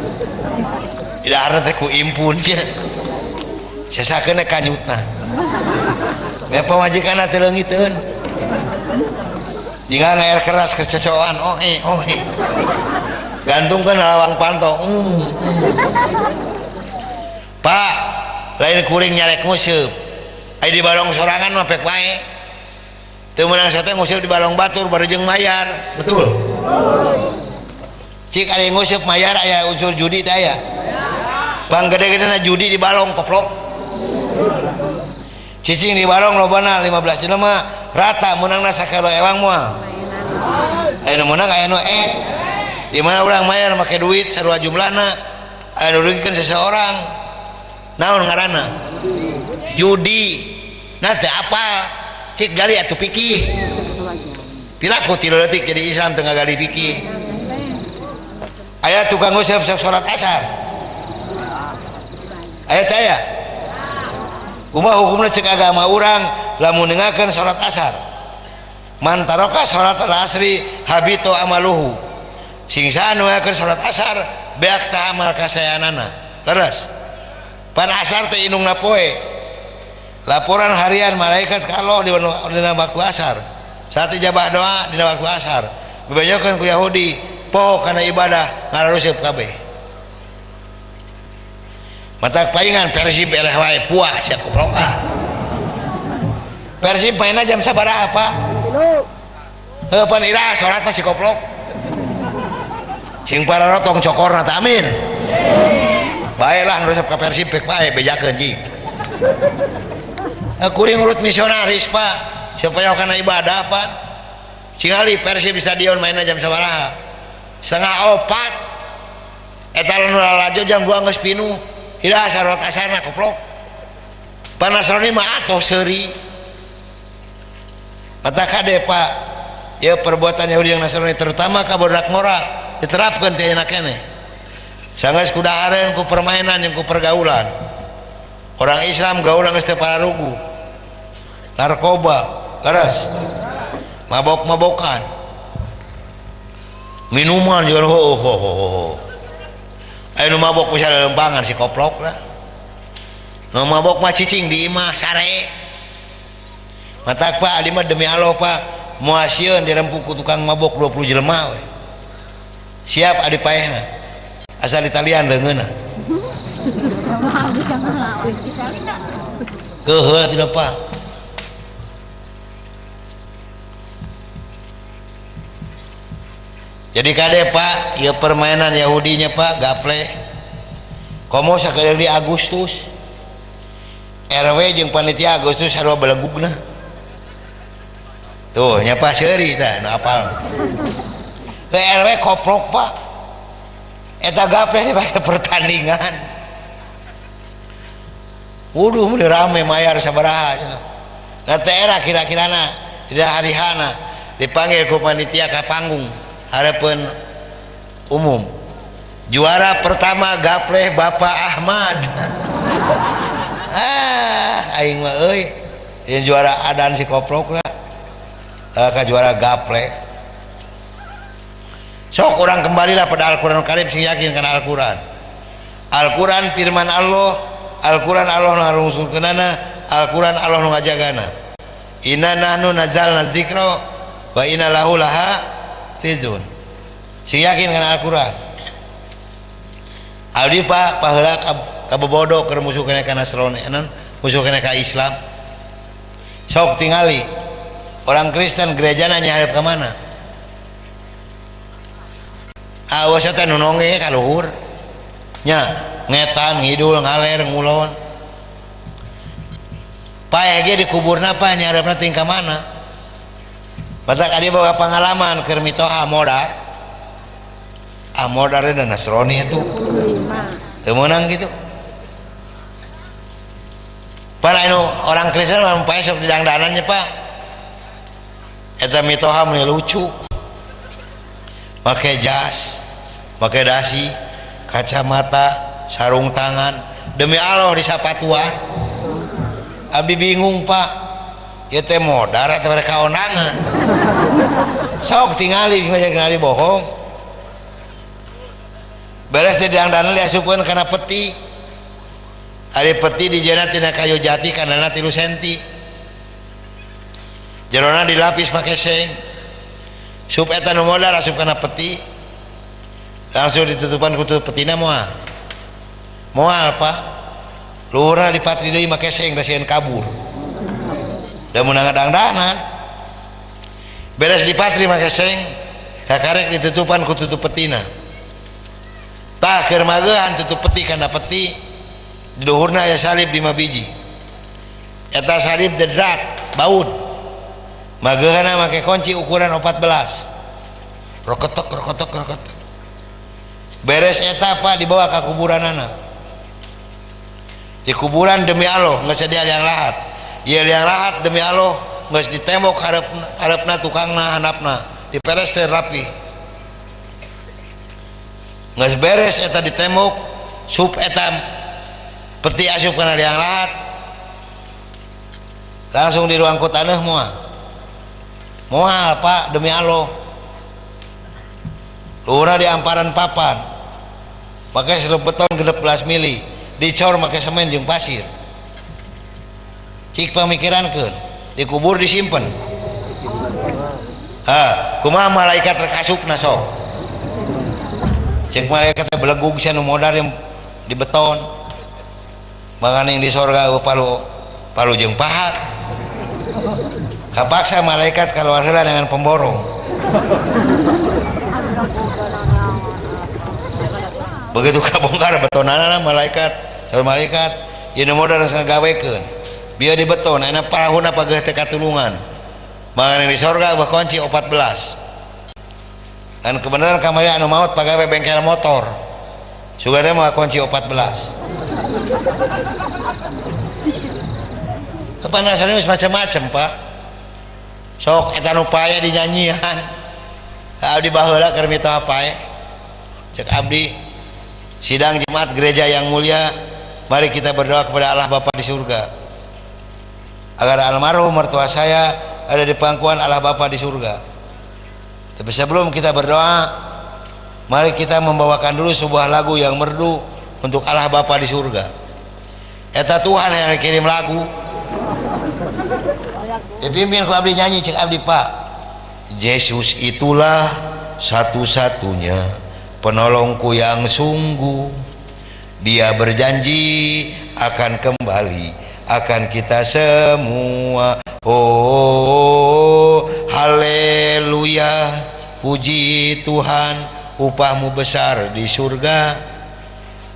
tidak teh ku impun nya sesakeun kanyutna me pamajikanna teh leungiteun jika ngair keras kecocokan gantungkeun lawang panto Pak lain kuring nyarek nguseup aya di balong sorangan mah pek wae teu meunang sate nguseup di balong batur barejeng mayar betul cik ari nguseup mayar aya unsur judi teh aya panggede-gedena judi di balong koplok cicing di balong lobana 15 jelema rata meunangna sakelo ewang moal aya nu meunang aya nu di mana urang mayar make duit sarua jumlahna aya nu rugikeun seseorang naon ngaranna judi nah teh apa cik gali atuh pikir piraku 3 detik jadi Islam tengah gali fikih. Aya tukang usap salat asar. Aya kumaha hukumna cek agama urang lamun nengakeun salat asar man taroka salat asri habito amaluhu sing sanu ngakeun salat asar beak ta amal kasayanana leres pan asar teh indungna poe laporan harian malaikat ka Allah dina waktu asar saat ijabah doa dina waktu asar bebanyakeun ku Yahudi poho kana ibadah ngararuseub kabeh mata paingan Persib eleh wae puas ya goblok. Persib mainna jam sabaraha Pak? Pan ira salatna si goblok. Sing pararotong cokorna teh amin. Baelah nu resep ka Persib pek bae bejakeun jing. Kuring urut misionaris Pak, supaya kana ibadah Pak. Cingali Persib di stadion mainna jam sabaraha? 3:30. Eta nu lalajo jam 2 geus pinuh. Ira salat asarna goblok. Panasrani mah atoh seuri. Mata kade Pak, ya perbuatan Yahudi yang Nasrani terutama ka budak ngora diterapkeun teh enak keneh. Sanggeus kudahareun ku permainan jeung ku pergaulan. Orang Islam gaulan geus teu pararugu. Narkoba, leres. Mabok-mabokan. Minuman juga ayo nu mabok bisa lempangan si koplok lah nu mabok mah cicing di imah sare matak Pak ali mah demi Allah Pak moal sieun dirempuk ku tukang mabok 20 jelema we siap adi paehna asal Italian leungeunna keuheul tidak Pak jadi kade Pak ya permainan Yahudinya Pak gaple komo sakali di Agustus RW jeung panitia Agustus sarua belegugna tuh nya Pak seuri tah nu apal RW koplok Pak eta gaple teh pertandingan wuduh mulai rame mayar sabaraha nah teh era kira-kirana tidak harihana dipanggil ku panitia ka panggung harapan umum juara pertama gapleh Bapak Ahmad aing mah euy yang juara adan si koplok lah ka juara gapleh sok orang kembalilah pada Al-Quran Karim sing yakin kana Al-Quran firman Allah Al-Quran Allah nu ngarungsulkeunana Al-Quran Allah nu ngajagana inna nahnu nazzalna dzikra wa inna lahu lahafizun sing yakin kana Al-Quran abdi Pak paheula kabobodo keur musuh kana Nasrani musuh kana ka Islam sok tingali orang Kristen gerejana nyaharep ka mana awas teh nu nonge ka luhur nya ngetan ngidul ngaler ngulon paeh ge di kuburna Pak nyaharepna ting ka mana batak adi bawa pengalaman keur mitoha modar dan Nasrani itu teu meunang gitu para anu orang Kristen mah pae sok didangdanannya Pak eta mitoha meni lucu make jas make dasi kacamata sarung tangan demi Allah di sapatuan abdi bingung Pak ieu teh modar atau mereka onangan sok tingali ningali bohong beres teh diangdanan diasupkeun kana peti ari peti dijana tina kayu jati kanana 3 senti jerona dilapis make seng sup eta nu modar asup kana peti langsung ditutupan ku petina moal Pak luhurna dipatri deui make seng da sieun kabur da mun ngadangdanan beres dipatri make seng kakarek ditutupan ku tutup petina tah keur magehan tutup peti kana peti di luhurna aya salib 5 biji eta salib dedrat baud magehanna make kunci ukuran 14 rokotok beres eta Pak dibawa ka kuburanana di kuburan demi Allah nggak sedia liang lahat ya liang lahat demi Allah geus di tembok harapna tukangna handapna diperes teh rapi geus beres eta di tembok sup eta peti asup kana liang lahat langsung di ruang taneuh moal Pak demi Allah luhurna di amparan papan pakai selup beton 16 mili dicor pakai semen jeung pasir cik pamikirankeun dikubur disimpen kumaha malaikat rek asupna sok cek malaikat teh belegug sia nu modar yang di beton mangana yang di sorga palu jeung paha kapaksa malaikat keluar heula dengan pemborong begitu kabongkar betonana malaikat ieu nu modar geus ngagawekeun biar di beton enak parahuna pageh teh katulungan mangana di sorga bah kunci 14 dan kebenaran kamari anu maut pagawe bengkel motor sugana mah kunci 14 kepanasan geus macam-macam Pak sok eta nu paya dinyanyian abdi baheula keur mitoha pae cek abdi sidang Jumat gereja yang mulia mari kita berdoa kepada Allah Bapa di surga agar almarhum mertua saya ada di pangkuan Allah Bapa di surga. Tapi sebelum kita berdoa, mari kita membawakan dulu sebuah lagu yang merdu untuk Allah Bapa di surga. Eta Tuhan yang kirim lagu. Dipimpin ku abdi nyanyi cek abdi Pak. Yesus itulah satu-satunya penolongku yang sungguh. Dia berjanji akan kembali akan kita semua. Oh haleluya, puji Tuhan, upahmu besar di surga.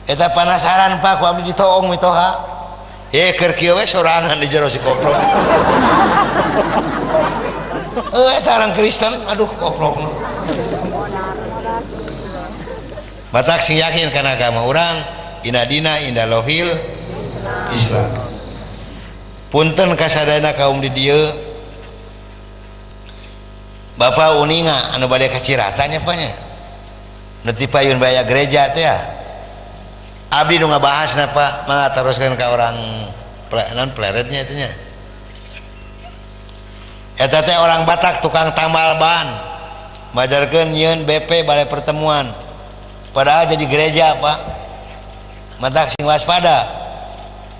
Eta penasaran Pak ku abdi ditoong mitoha keur kieu we sorangan di jero si koplok eta orang Kristen aduh koplok batak sing yakin kana agama urang inadina indah lohil Islam. Punten kasadana kaum di dieu Bapak uninga anu bade ka Cirata nya panya nu ti payun baya gereja teh ya abdi nu ngabahasna Pak mangga teruskeun ka orang pleretnya itu nya eta teh orang Batak tukang tambal ban majarkeun nyieun BP balai pertemuan padahal jadi gereja Pak matak sing waspada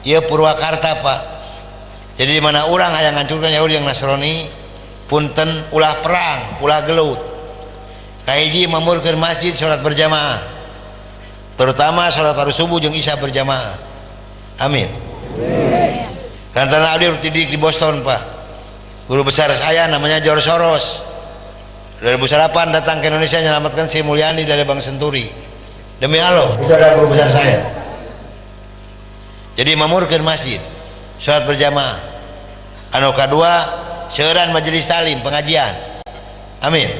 ieu Purwakarta Pak. Jadi di mana orang yang ngancurkan Yahudi yang Nasrani punten ulah perang ulah gelut kahiji mamurkeun masjid salat berjamaah terutama salat fardu subuh jeung isya berjamaah amin dan tanah abdi didik di Boston Pak guru besar saya namanya George Soros 2008 datang ke Indonesia menyelamatkan Sri Mulyani dari Bank Senturi demi Allah itu adalah guru besar saya jadi mamurkeun masjid salat berjamaah anu kadua seueuran majelis talim pengajian amin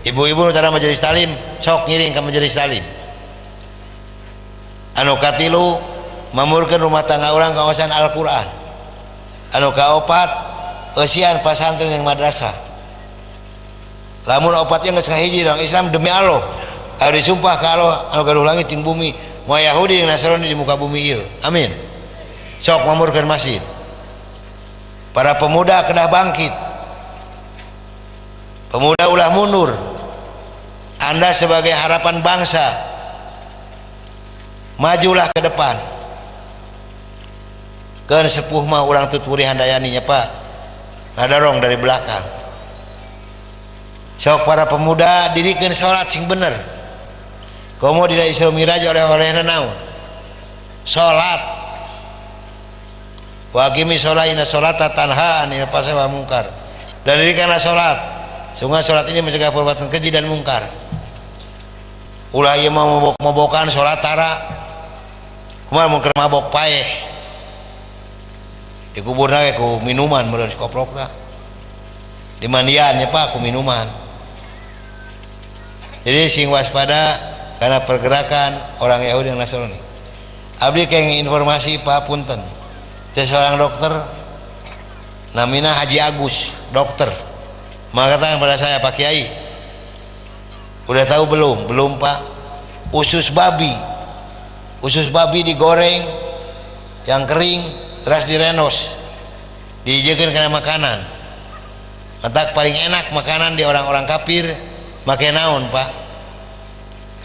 ibu-ibu nu tara majelis talim sok ngiring ke majelis talim anu katilu mamurkeun rumah tangga urang kawasan Al-Qur'an anu kaopat eusian pasantren yang madrasah lamun opatnya geus ngahiji orang Islam demi Allah anu disumpah ka Allah anu gaduh langit jeung bumi moal Yahudi jeung Nasrani di muka bumi ieu amin sok mamurkeun masjid. Para pemuda kedah bangkit, pemuda ulah mundur. Anda sebagai harapan bangsa majulah ke depan. Keun sepuh mah urang tuturi handayaninya Pak ngadarong dari belakang. Sok para pemuda didikeun salat sing bener komo dina Isra Miraj oleh-olehna naon salat wa aqimi sholata sholata tanha anil fahsya'i wal munkar dan dirikanlah sholat sehingga sholat ini mencegah perbuatan keji dan mungkar ulah ieu mau mabok-mabokan sholat tara kumaha mun keur mabok paeh dikuburna ge ku minuman meureun koplok tah dimandiannya Pak ku minuman jadi sing waspada karena pergerakan orang Yahudi dan Nasrani abdi kenging informasi Pak punten teh seorang dokter namina Haji Agus, dokter, mengatakan pada saya, Pak Kiai, udah tahu belum? Belum Pak. Usus babi digoreng yang kering, terus direnos, dijadikan kena makanan. Matak paling enak makanan di orang-orang kafir make naon Pak?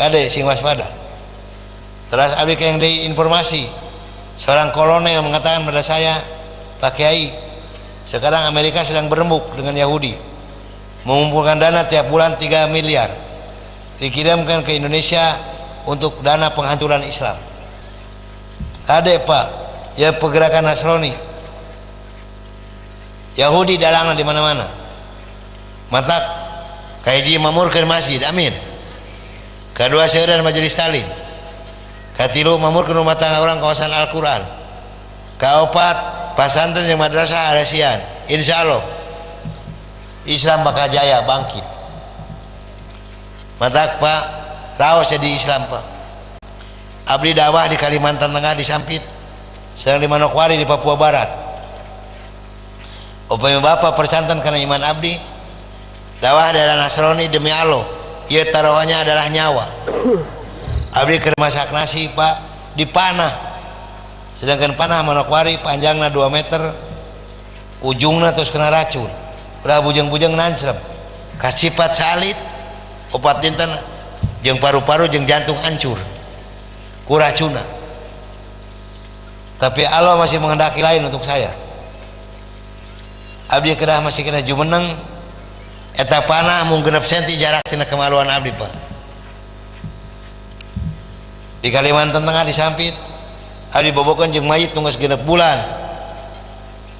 Kade sing waspada. Terus abdi yang di informasi, seorang kolonel mengatakan pada saya, Pak Kiai, sekarang Amerika sedang berembuk dengan Yahudi, mengumpulkan dana tiap bulan 3 miliar dikirimkan ke Indonesia untuk dana penghancuran Islam. Kade Pak, ya pergerakan Nasrani, Yahudi dalangan di mana-mana. Matak kaiji mamurkeun masjid, amin. Kedua seureun majelis taklim. Katilu mamurkeun rumah tangga orang kawasan Al-Qur'an. Kaopat pasantren yang madrasah aresian. Insyaallah Islam bakal jaya bangkit. Matak Pak, raos jadi Islam Pak. Abdi dakwah di Kalimantan Tengah di Sampit, sedang di Manokwari di Papua Barat. Upaya Bapak percantan karena iman abdi, dakwah adalah Nasrani demi Allah, ia taruhannya adalah nyawa. Abdi ke masak nasi Pak, dipanah, sedangkan panah Manokwari panjangnya 2 meter, ujungnya terus kena racun, udah bujeng-bujeng nancrem, kasipat salit, opat dinten, jeung paru-paru jeung jantung hancur, kuracuna. Tapi Allah masih menghendaki lain untuk saya. Abdi kedah masih kena jumeneng, eta panah mung 6 cm jarak tina kemaluan abdi Pak. Di Kalimantan Tengah di Sampit, abdi bobokeun jeung mayit tunggu 6 bulan,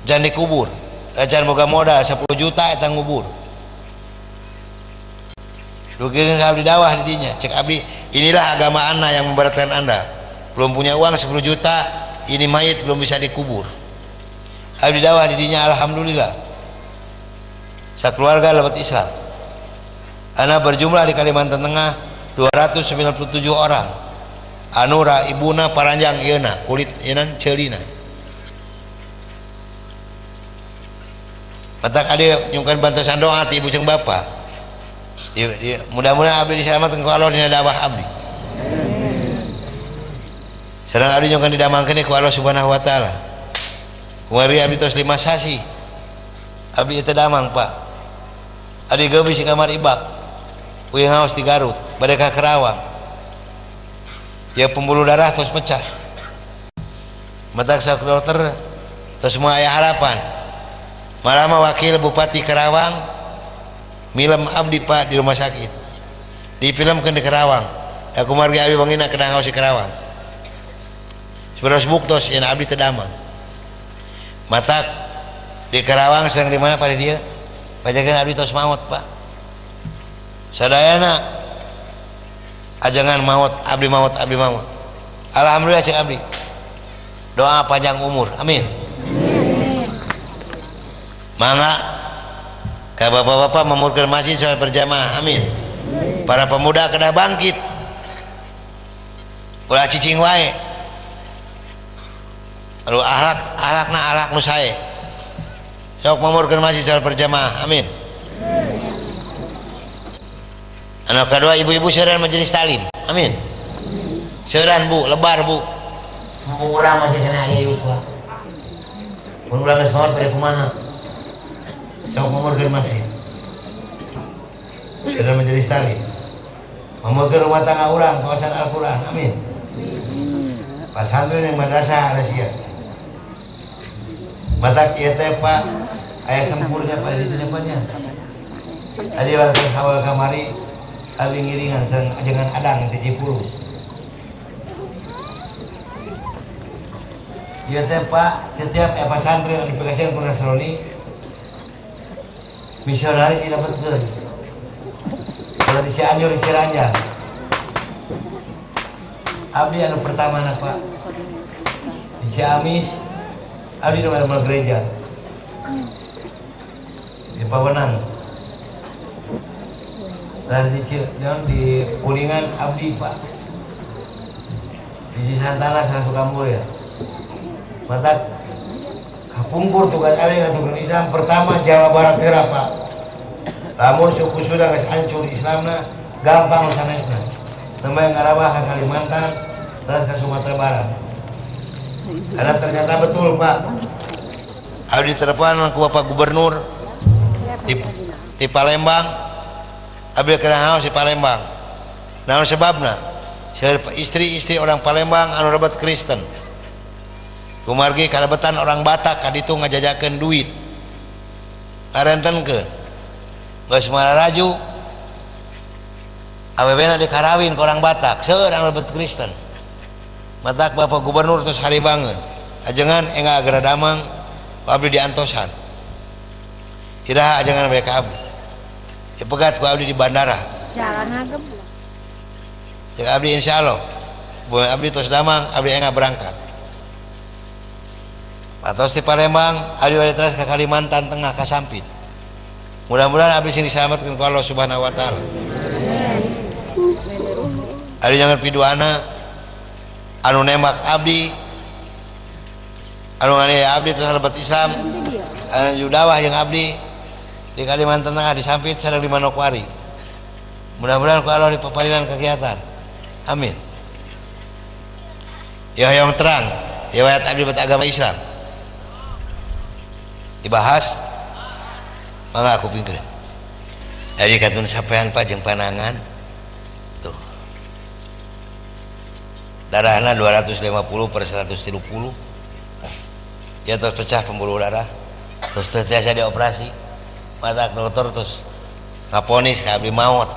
jangan dikubur, racan boga modal 10 juta eta ngubur. Dugikan abdi dakwah di dinya, cek abdi, inilah agama Anda yang memberatkan Anda. Belum punya uang 10 juta, ini mayit belum bisa dikubur. Abdi dakwah di dinya, alhamdulillah. Sakeluarga lewat Islam. Anak berjumlah di Kalimantan Tengah 297 orang. Anura ibuna paranjang ieuna, kulit ienan ceulina. Matak ade nyungkan bantuan doa ti ibu jeung bapa. Mudah-mudahan abdi diselamatkan ku Allah dina dakwah abdi. Sareng abdi nyungkan didamangkeun ku Allah Subhanahu wa taala. Kumari abdi tos 5 sasi. Abdi teu damang Pak. Adi geubis di kamar ibak. Uyang haos di Garut, bade ka Kerawang. Ya pembuluh darah tos pecah. Matak sak dokter tos semua aya harapan. Malah mah wakil Bupati Kerawang milem abdi Pak di rumah sakit, difilmkeun di Kerawang. Aku margi abdi bangina kena ngaos di Kerawang. Seberas buktos yen abdi teu damang. Matak di Kerawang sedang di mana pada dia? Pajagan abdi tos maut Pak. Sadayana ajangan maut, abdi maut, abdi maut. Alhamdulillah cek abdi. Doa panjang umur, amin. Mangga ka bapak-bapak memurkeun masjid salat berjamaah, amin. Para pemuda kena bangkit, ulah cicing wae. Lalu akhlakna akhlak nu sae. Sok memurkeun masjid salat berjamaah, amin. Anak kedua ibu-ibu seureun majelis taklim, amin. Seureun Bu, lebar Bu. Urang masih kena aya ieu Pak. Mun urang geus maot bade kumaha? Sok memurkeun masjid. Seureun majelis taklim. Memurkeun rumah tangga urang kawasan Al-Qur'an, amin. Pasantren yang madrasah Rasia. Matak ieu teh Pak, aya sempurna pada di depannya. Adi awal kamari abdi ngiringan sareng ajengan adang di Cipulu. Ieu teh Pak, setiap pesantren anu dipegaskeun ku Nasrani misionaris didapatkeun. Kalau di Cianjur di Ciranjang. Abdi anu pertama na Pak. Di Ciamis abdi nu mel gereja. Di Pawenang. Dan di Kuningan abdi Pak. Di Santana sareng Sukamulya. Matak Kapungkur tugas abdi ngaturkeun Islam pertama Jawa Barat heula Pak. Lamun suku Sunda geus hancur Islamna gampang sanesna. Sampai ngarabah ke Kalimantan terus ke Sumatera Barat. Karena ternyata betul Pak. Abdi telepon ku Bapak Gubernur di Palembang. Abdi kenal si Palembang. Naon sebabna? Istri-istri orang Palembang anu rebat Kristen. Kumargi kalebetan orang Batak kaditu ngajajakeun duit. Ngarentenkeun. Geus mararaju. Awewena dikarawin ke orang Batak, seueur anu rebat Kristen. Matak Bapak Gubernur terus hari bangun. Ajengan enggak agara damang, ku abdi diantosan. Iraha ajengan mereka abdi. Dipegat ku abdi di bandara.
Jalan agem.
Cek abdi insyaallah. Boleh abdi tos damang, abdi enggak berangkat. Patos di Palembang, abdi balik terus ke Kalimantan Tengah ka Sampit. Mudah-mudahan abdi sing diselamatkeun ku Allah Subhanahu wa taala. Abdi jangan piduana anu nembak abdi anu nganiaya abdi terus lebat Islam anu judawah yang abdi di Kalimantan Tengah di Sampit sareng di Manokwari. Mudah-mudahan ku Allah dipaparinan kegiatan. Amin. Ya yang terang riwayat abdi bet agama Islam dibahas mangga aku pingkeun. Jadi katun sapean Pak jeung panangan tuh darahna 250/130 ya terus pecah pembuluh darah terus terbiasa dioperasi mata dokter terus ngaponis ka abdi maut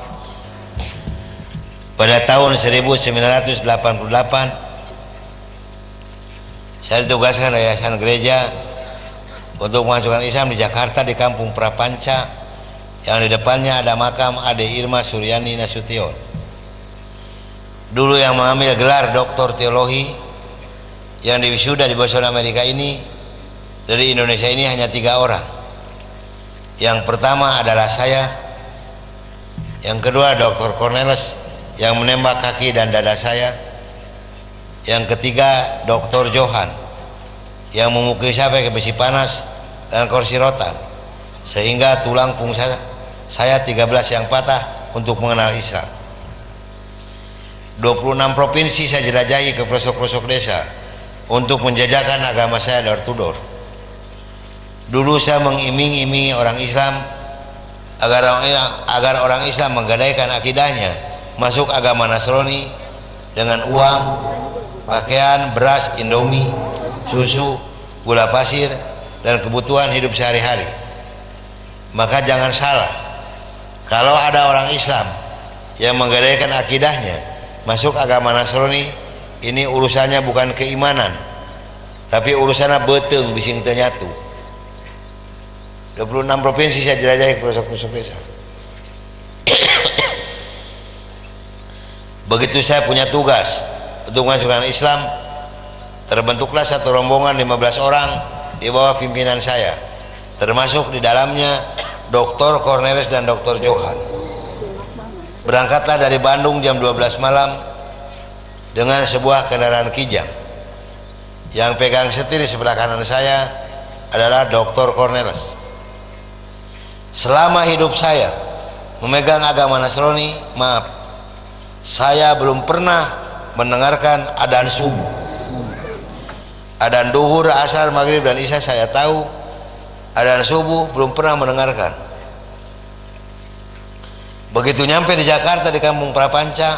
pada tahun 1988. Saya ditugaskan yayasan gereja untuk mengajukan Islam di Jakarta di Kampung Prapanca yang di depannya ada makam Ade Irma Suryani Nasution. Dulu yang mengambil gelar doktor teologi yang diwisuda di Boston Amerika ini dari Indonesia ini hanya 3 orang. Yang pertama adalah saya, yang kedua Dr. Cornelis yang menembak kaki dan dada saya, yang ketiga Dr. Johan yang memukul sampai ke besi panas dan kursi rotan sehingga tulang punggung saya 13 yang patah untuk mengenal Islam. 26 provinsi saya jelajahi ke pelosok-pelosok desa untuk menjajakan agama saya door to door. Dulu saya mengiming-imingi orang Islam agar orang Islam menggadaikan akidahnya masuk agama Nasrani dengan uang, pakaian, beras, indomie, susu, gula pasir, dan kebutuhan hidup sehari-hari. Maka jangan salah, kalau ada orang Islam yang menggadaikan akidahnya masuk agama Nasrani, ini urusannya bukan keimanan, tapi urusannya beteng bising ternyatu. 26 provinsi saya jelajahi pelosok-pelosok desa. Begitu saya punya tugas untuk mengajukan Islam, terbentuklah satu rombongan 15 orang di bawah pimpinan saya, termasuk di dalamnya Dr. Cornelis dan Dr. Johan. Berangkatlah dari Bandung jam 12 malam dengan sebuah kendaraan kijang. Yang pegang setir di sebelah kanan saya adalah Dr. Cornelis. Selama hidup saya memegang agama Nasrani, maaf, saya belum pernah mendengarkan adzan subuh. Adzan duhur, asar, maghrib, dan isya saya tahu. Adzan subuh belum pernah mendengarkan. Begitu nyampe di Jakarta di Kampung Prapanca,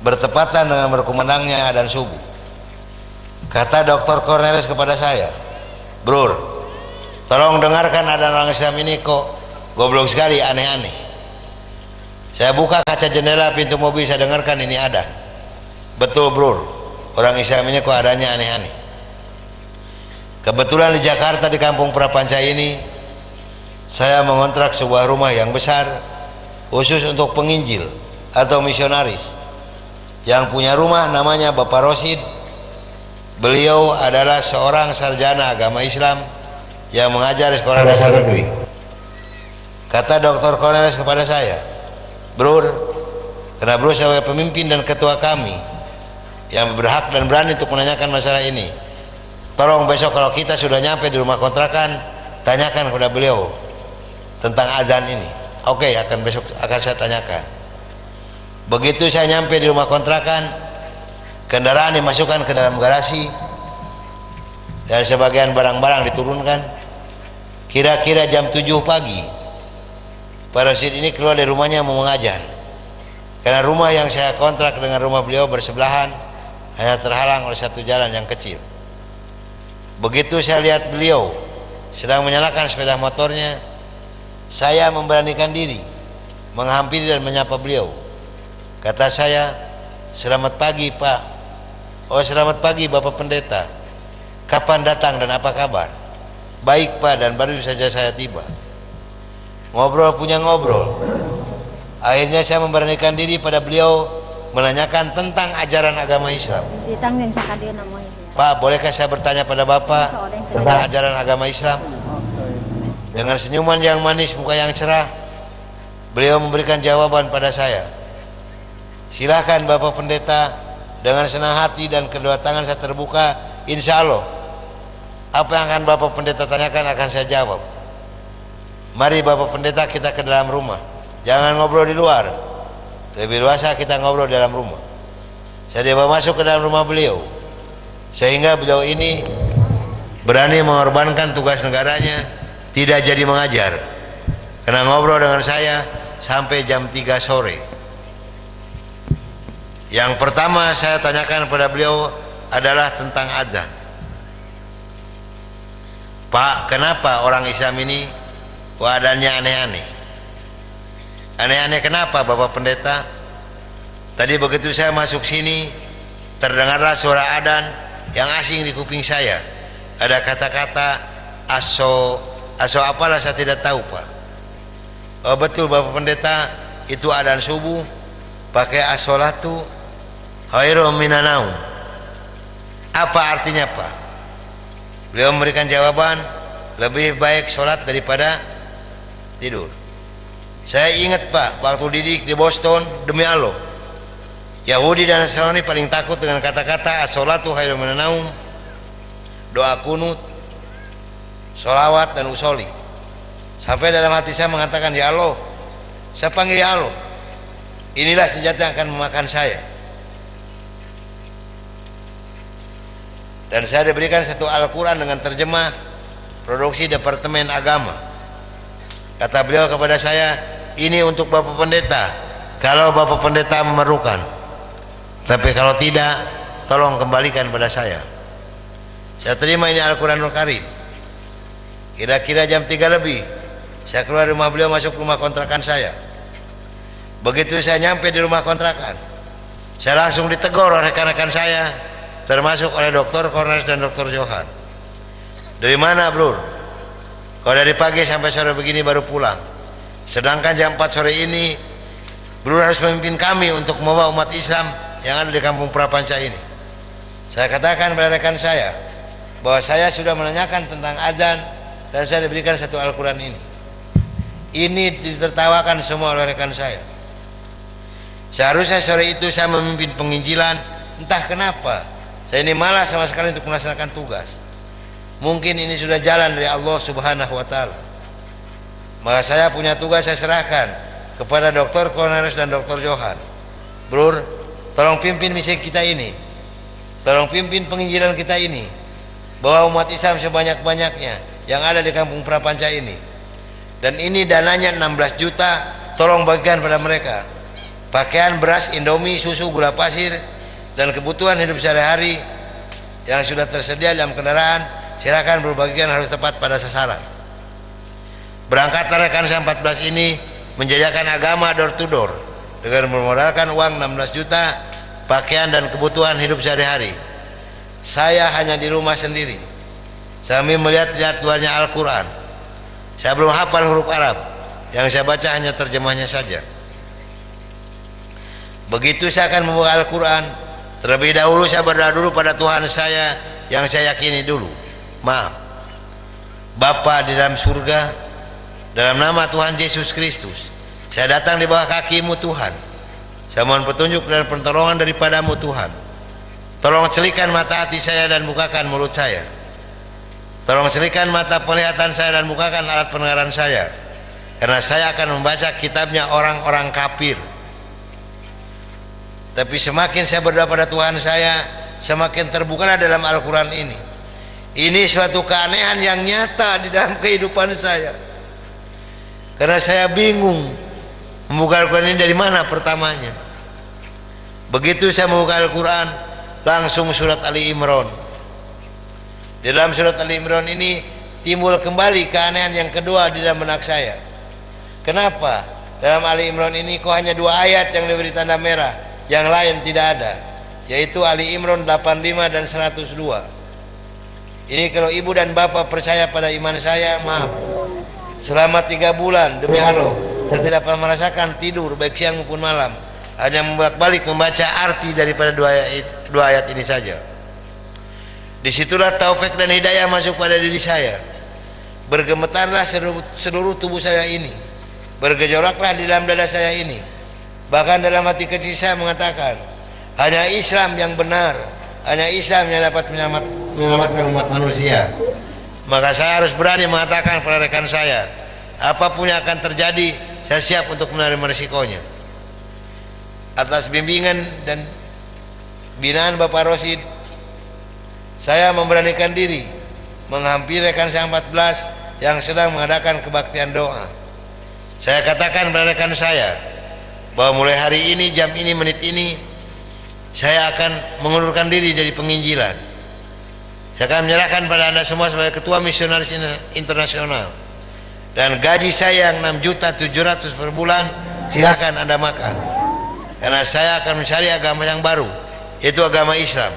bertepatan dengan berkumandangnya adzan subuh, kata Dr. Cornelis kepada saya, "Brur, tolong dengarkan adzan orang Islam ini kok goblok sekali, aneh-aneh." Saya buka kaca jendela pintu mobil, saya dengarkan ini adzan. Betul Brur, orang Islam ini kok adanya aneh-aneh. Kebetulan di Jakarta di Kampung Prapanca ini saya mengontrak sebuah rumah yang besar khusus untuk penginjil atau misionaris. Yang punya rumah namanya Bapak Rosid. Beliau adalah seorang sarjana agama Islam yang mengajar di sekolah dasar negeri. Kata Dr. Cornelis kepada saya, "Brur, karena Brur sebagai pemimpin dan ketua kami yang berhak dan berani untuk menanyakan masalah ini, tolong besok kalau kita sudah nyampe di rumah kontrakan, tanyakan kepada beliau tentang azan ini. Oke, besok akan saya tanyakan. Begitu saya nyampe di rumah kontrakan, kendaraan dimasukkan ke dalam garasi dan sebagian barang-barang diturunkan. Kira-kira jam 7 pagi Pak Rasid ini keluar dari rumahnya mau mengajar, karena rumah yang saya kontrak dengan rumah beliau bersebelahan, hanya terhalang oleh satu jalan yang kecil. Begitu saya lihat beliau sedang menyalakan sepeda motornya, saya memberanikan diri menghampiri dan menyapa beliau. Kata saya, "Selamat pagi Pak." "Oh, selamat pagi Bapak Pendeta. Kapan datang dan apa kabar?" "Baik Pak, dan baru saja saya tiba." Ngobrol punya ngobrol. Akhirnya saya memberanikan diri pada beliau menanyakan tentang ajaran agama Islam. "Pak, bolehkah saya bertanya pada Bapak tentang ajaran agama Islam?" Dengan senyuman yang manis, muka yang cerah, beliau memberikan jawaban pada saya. "Silakan Bapak Pendeta." Dengan senang hati dan kedua tangan saya terbuka. "Insya Allah apa yang akan Bapak Pendeta tanyakan akan saya jawab. Mari Bapak Pendeta kita ke dalam rumah, jangan ngobrol di luar, lebih luasa kita ngobrol di dalam rumah." Saya dibawa masuk ke dalam rumah beliau, sehingga beliau ini berani mengorbankan tugas negaranya, tidak jadi mengajar, karena ngobrol dengan saya sampai jam 3 sore. Yang pertama saya tanyakan pada beliau adalah tentang azan. "Pak, kenapa orang Islam ini keadaannya aneh-aneh?" "Aneh-aneh kenapa Bapak Pendeta?" "Tadi begitu saya masuk sini, terdengarlah suara adzan yang asing di kuping saya. Ada kata-kata aso apalah, saya tidak tahu Pak." "Oh betul Bapak Pendeta, itu adzan subuh pakai as-sholatu khairum minan naum." "Apa artinya Pak?" Beliau memberikan jawaban, "Lebih baik sholat daripada tidur." Saya ingat Pak, waktu didik di Boston, demi Allah, Yahudi dan Nasrani paling takut dengan kata-kata as-sholatu khairum minan naum, doa kunut, sholawat dan usoli. Sampai dalam hati saya mengatakan, "Ya Allah," saya panggil ya Allah, "inilah senjata yang akan memakan saya." Dan saya diberikan satu Al-Quran dengan terjemah produksi Departemen Agama. Kata beliau kepada saya, "Ini untuk Bapak Pendeta kalau Bapak Pendeta memerlukan, tapi kalau tidak, tolong kembalikan pada saya." Saya terima ini Al-Quranul Karim. Kira-kira jam 3 lebih saya keluar rumah beliau, masuk rumah kontrakan saya. Begitu saya nyampe di rumah kontrakan, saya langsung ditegur oleh rekan-rekan saya, termasuk oleh Dr. Cornelius dan Dr. Johan. "Dari mana Bro? Kalau dari pagi sampai sore begini baru pulang. Sedangkan jam 4 sore ini Bro harus memimpin kami untuk membawa umat Islam yang ada di kampung Prapanca ini." Saya katakan pada rekan saya bahwa saya sudah menanyakan tentang azan dan saya diberikan satu Al-Quran ini. Ini ditertawakan semua oleh rekan saya. Seharusnya sore itu saya memimpin penginjilan, entah kenapa saya ini malas sama sekali untuk melaksanakan tugas. Mungkin ini sudah jalan dari Allah Subhanahu wa Ta'ala. Maka saya punya tugas, saya serahkan kepada Dr. Cornelius dan Dr. Johan. "Bro, tolong pimpin misi kita ini, tolong pimpin penginjilan kita ini, bawa umat Islam sebanyak-banyaknya yang ada di kampung Prapanca ini. Dan ini dananya 16 juta, tolong bagikan pada mereka. Pakaian, beras, indomie, susu, gula pasir, dan kebutuhan hidup sehari-hari yang sudah tersedia dalam kendaraan, silakan berbagikan, harus tepat pada sasaran." Berangkatlah rekan saya 14 ini menjajakan agama door to door dengan bermodalkan uang 16 juta, pakaian dan kebutuhan hidup sehari-hari. Saya hanya di rumah sendiri sambil melihat-lihat luarnya Al-Quran. Saya belum hafal huruf Arab, yang saya baca hanya terjemahnya saja. Begitu saya akan membuka Al-Quran, terlebih dahulu saya berdoa dulu pada Tuhan saya yang saya yakini dulu. "Maaf, Bapa di dalam surga, dalam nama Tuhan Yesus Kristus, saya datang di bawah kaki-Mu Tuhan. Saya mohon petunjuk dan pertolongan daripadamu Tuhan. Tolong celikan mata hati saya dan bukakan mulut saya, Tolong selikan mata penglihatan saya dan bukakan alat pendengaran saya, karena saya akan membaca kitabnya orang-orang kafir. Tapi semakin saya berdoa pada Tuhan saya, semakin terbukalah dalam Al-Quran ini. Ini suatu keanehan yang nyata di dalam kehidupan saya, karena saya bingung membuka Al-Quran ini dari mana pertamanya. Begitu saya membuka Al-Quran, langsung surat Ali Imran. Di dalam surat Ali Imran ini timbul kembali keanehan yang kedua di dalam benak saya. Kenapa? Dalam Ali Imran ini kok hanya 2 ayat yang diberi tanda merah, yang lain tidak ada, yaitu Ali Imran 85 dan 102. Ini kalau ibu dan bapak percaya pada iman saya, maaf, selama 3 bulan demi Allah saya tidak pernah merasakan tidur baik siang maupun malam, hanya membolak-balik membaca arti daripada 2 ayat ini saja. Disitulah taufik dan hidayah masuk pada diri saya. Bergemetarlah seluruh tubuh saya ini, bergejolaklah di dalam dada saya ini. Bahkan dalam hati kecil saya mengatakan, hanya Islam yang benar, hanya Islam yang dapat menyelamatkan umat manusia. Maka saya harus berani mengatakan pada rekan saya, apapun yang akan terjadi, saya siap untuk menerima risikonya. Atas bimbingan dan binaan Bapak Rosid, saya memberanikan diri menghampiri rekan saya 14 yang sedang mengadakan kebaktian doa. Saya katakan pada rekan saya bahwa mulai hari ini, jam ini, menit ini, saya akan mengundurkan diri dari penginjilan. Saya akan menyerahkan pada Anda semua sebagai ketua misionaris internasional, dan gaji saya yang 6.700.000 per bulan silakan Anda makan, karena saya akan mencari agama yang baru, yaitu agama Islam.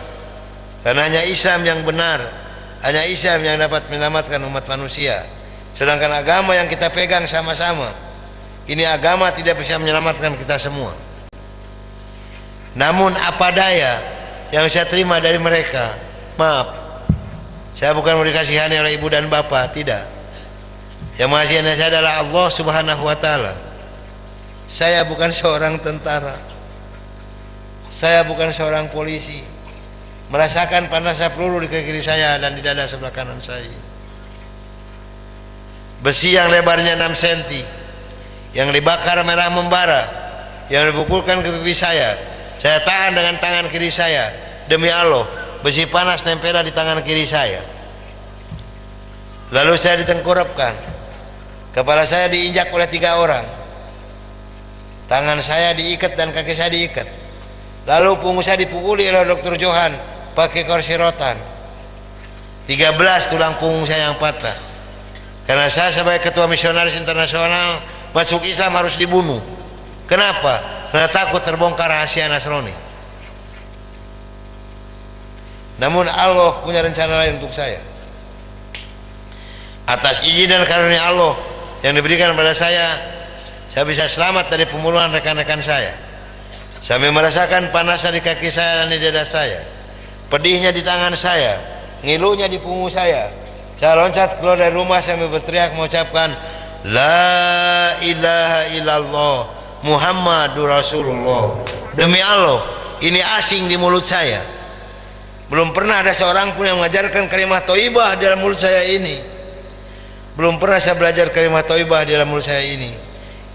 Karena hanya Islam yang benar, hanya Islam yang dapat menyelamatkan umat manusia. Sedangkan agama yang kita pegang sama-sama, ini agama tidak bisa menyelamatkan kita semua. Namun apa daya yang saya terima dari mereka, maaf, saya bukan mau dikasihani oleh ibu dan bapak, tidak. Yang mengasihani saya adalah Allah Subhanahu wa Ta'ala. Saya bukan seorang tentara, saya bukan seorang polisi. Merasakan panasnya peluru di kaki kiri saya dan di dada sebelah kanan saya. Besi yang lebarnya 6 cm, yang dibakar merah membara, yang dipukulkan ke pipi saya tahan dengan tangan kiri saya. Demi Allah, besi panas nempel di tangan kiri saya. Lalu saya ditengkurapkan, kepala saya diinjak oleh 3 orang, tangan saya diikat dan kaki saya diikat. Lalu punggung saya dipukuli oleh Dr. Johan pakai kursi rotan. 13 tulang punggung saya yang patah, karena saya sebagai ketua misionaris internasional masuk Islam harus dibunuh. Kenapa? Karena takut terbongkar rahasia Nasrani. Namun Allah punya rencana lain untuk saya. Atas izin dan karunia Allah yang diberikan kepada saya bisa selamat dari pembunuhan rekan-rekan saya. Sambil merasakan panasnya di kaki saya dan di dada saya, pedihnya di tangan saya, ngilunya di punggung saya loncat keluar dari rumah sambil berteriak mengucapkan La ilaha illallah Muhammadur Rasulullah. Demi Allah, ini asing di mulut saya. Belum pernah ada seorang pun yang mengajarkan kalimat thayyibah di dalam mulut saya ini. Belum pernah saya belajar kalimat thayyibah di dalam mulut saya ini.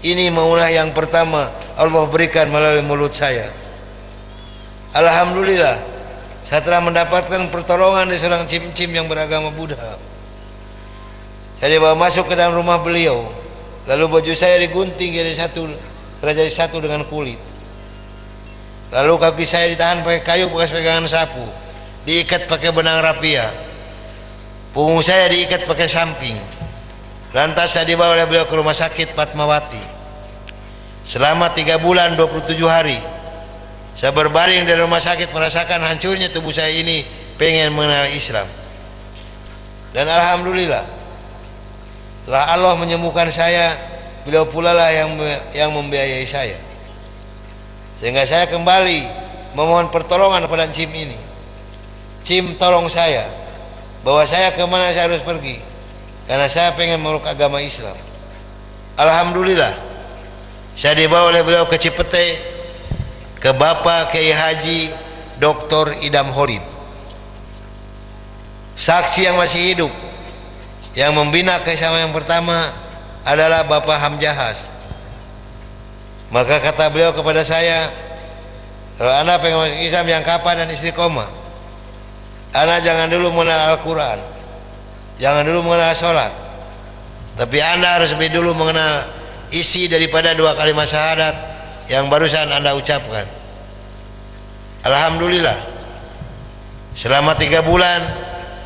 Ini maulah yang pertama Allah berikan melalui mulut saya. Alhamdulillah, saya telah mendapatkan pertolongan dari seorang cim-cim yang beragama Buddha. Saya dibawa masuk ke dalam rumah beliau, lalu baju saya digunting jadi satu dengan kulit. Lalu kaki saya ditahan pakai kayu bekas pegangan sapu, diikat pakai benang rapia. Punggung saya diikat pakai samping. Lantas saya dibawa oleh beliau ke rumah sakit Fatmawati. Selama 3 bulan 27 hari saya berbaring di rumah sakit, merasakan hancurnya tubuh saya ini, pengen mengenal Islam. Dan alhamdulillah, setelah Allah menyembuhkan saya, beliau pula lah yang membiayai saya, sehingga saya kembali memohon pertolongan kepada Cim ini. Cim, tolong saya, bahwa saya kemana saya harus pergi, karena saya pengen meluk agama Islam. Alhamdulillah, saya dibawa oleh beliau ke Cipete, ke Bapak Kiai Haji Dr. Idam Holid, saksi yang masih hidup Yang membina kerjasama yang pertama adalah Bapak Hamjahas. Maka kata beliau kepada saya, kalau Anda pengen masuk Islam yang kapan dan istiqomah, Anda jangan dulu mengenal Al-Quran, jangan dulu mengenal sholat, tapi Anda harus lebih dulu mengenal isi daripada dua kalimat syahadat yang barusan Anda ucapkan. Alhamdulillah, selama 3 bulan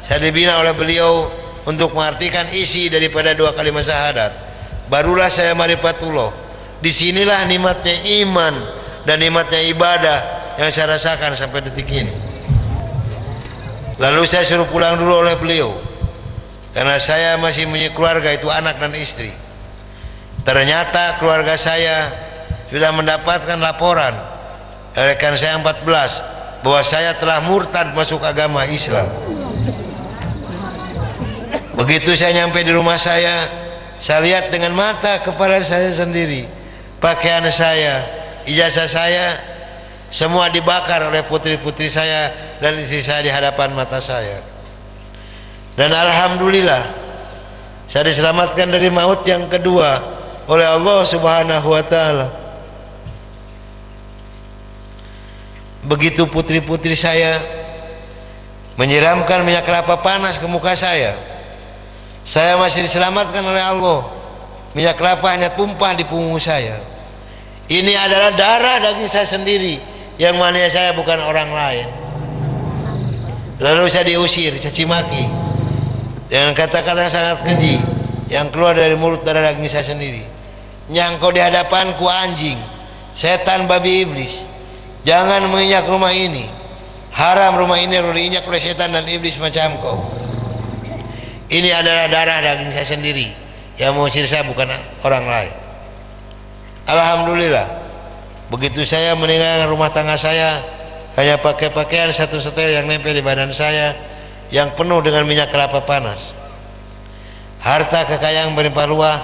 saya dibina oleh beliau untuk mengartikan isi daripada dua kalimat syahadat. Barulah saya marifatullah. Disinilah nikmatnya iman dan nikmatnya ibadah yang saya rasakan sampai detik ini. Lalu saya suruh pulang dulu oleh beliau, karena saya masih punya keluarga, itu anak dan istri. Ternyata keluarga saya sudah mendapatkan laporan rekan saya 14 bahwa saya telah murtad masuk agama Islam. Begitu saya nyampe di rumah saya lihat dengan mata kepala saya sendiri, pakaian saya, ijazah saya semua dibakar oleh putri-putri saya dan istri saya di hadapan mata saya. Dan alhamdulillah saya diselamatkan dari maut yang kedua oleh Allah Subhanahu wa taala. Begitu putri-putri saya menyiramkan minyak kelapa panas ke muka saya masih diselamatkan oleh Allah. Minyak kelapa hanya tumpah di punggung saya. Ini adalah darah daging saya sendiri, yang mana saya bukan orang lain. Lalu saya diusir, caci maki dengan kata-kata sangat keji yang keluar dari mulut darah daging saya sendiri. Nyangkau di hadapanku anjing, setan, babi iblis, jangan menginjak rumah ini, haram rumah ini kalau diinjak oleh setan dan iblis macam kau. Ini adalah darah daging saya sendiri, yang mengusir saya bukan orang lain. Alhamdulillah, begitu saya meninggalkan rumah tangga saya, hanya pakai pakaian satu setel yang nempel di badan saya yang penuh dengan minyak kelapa panas. Harta kekayaan berlimpah ruah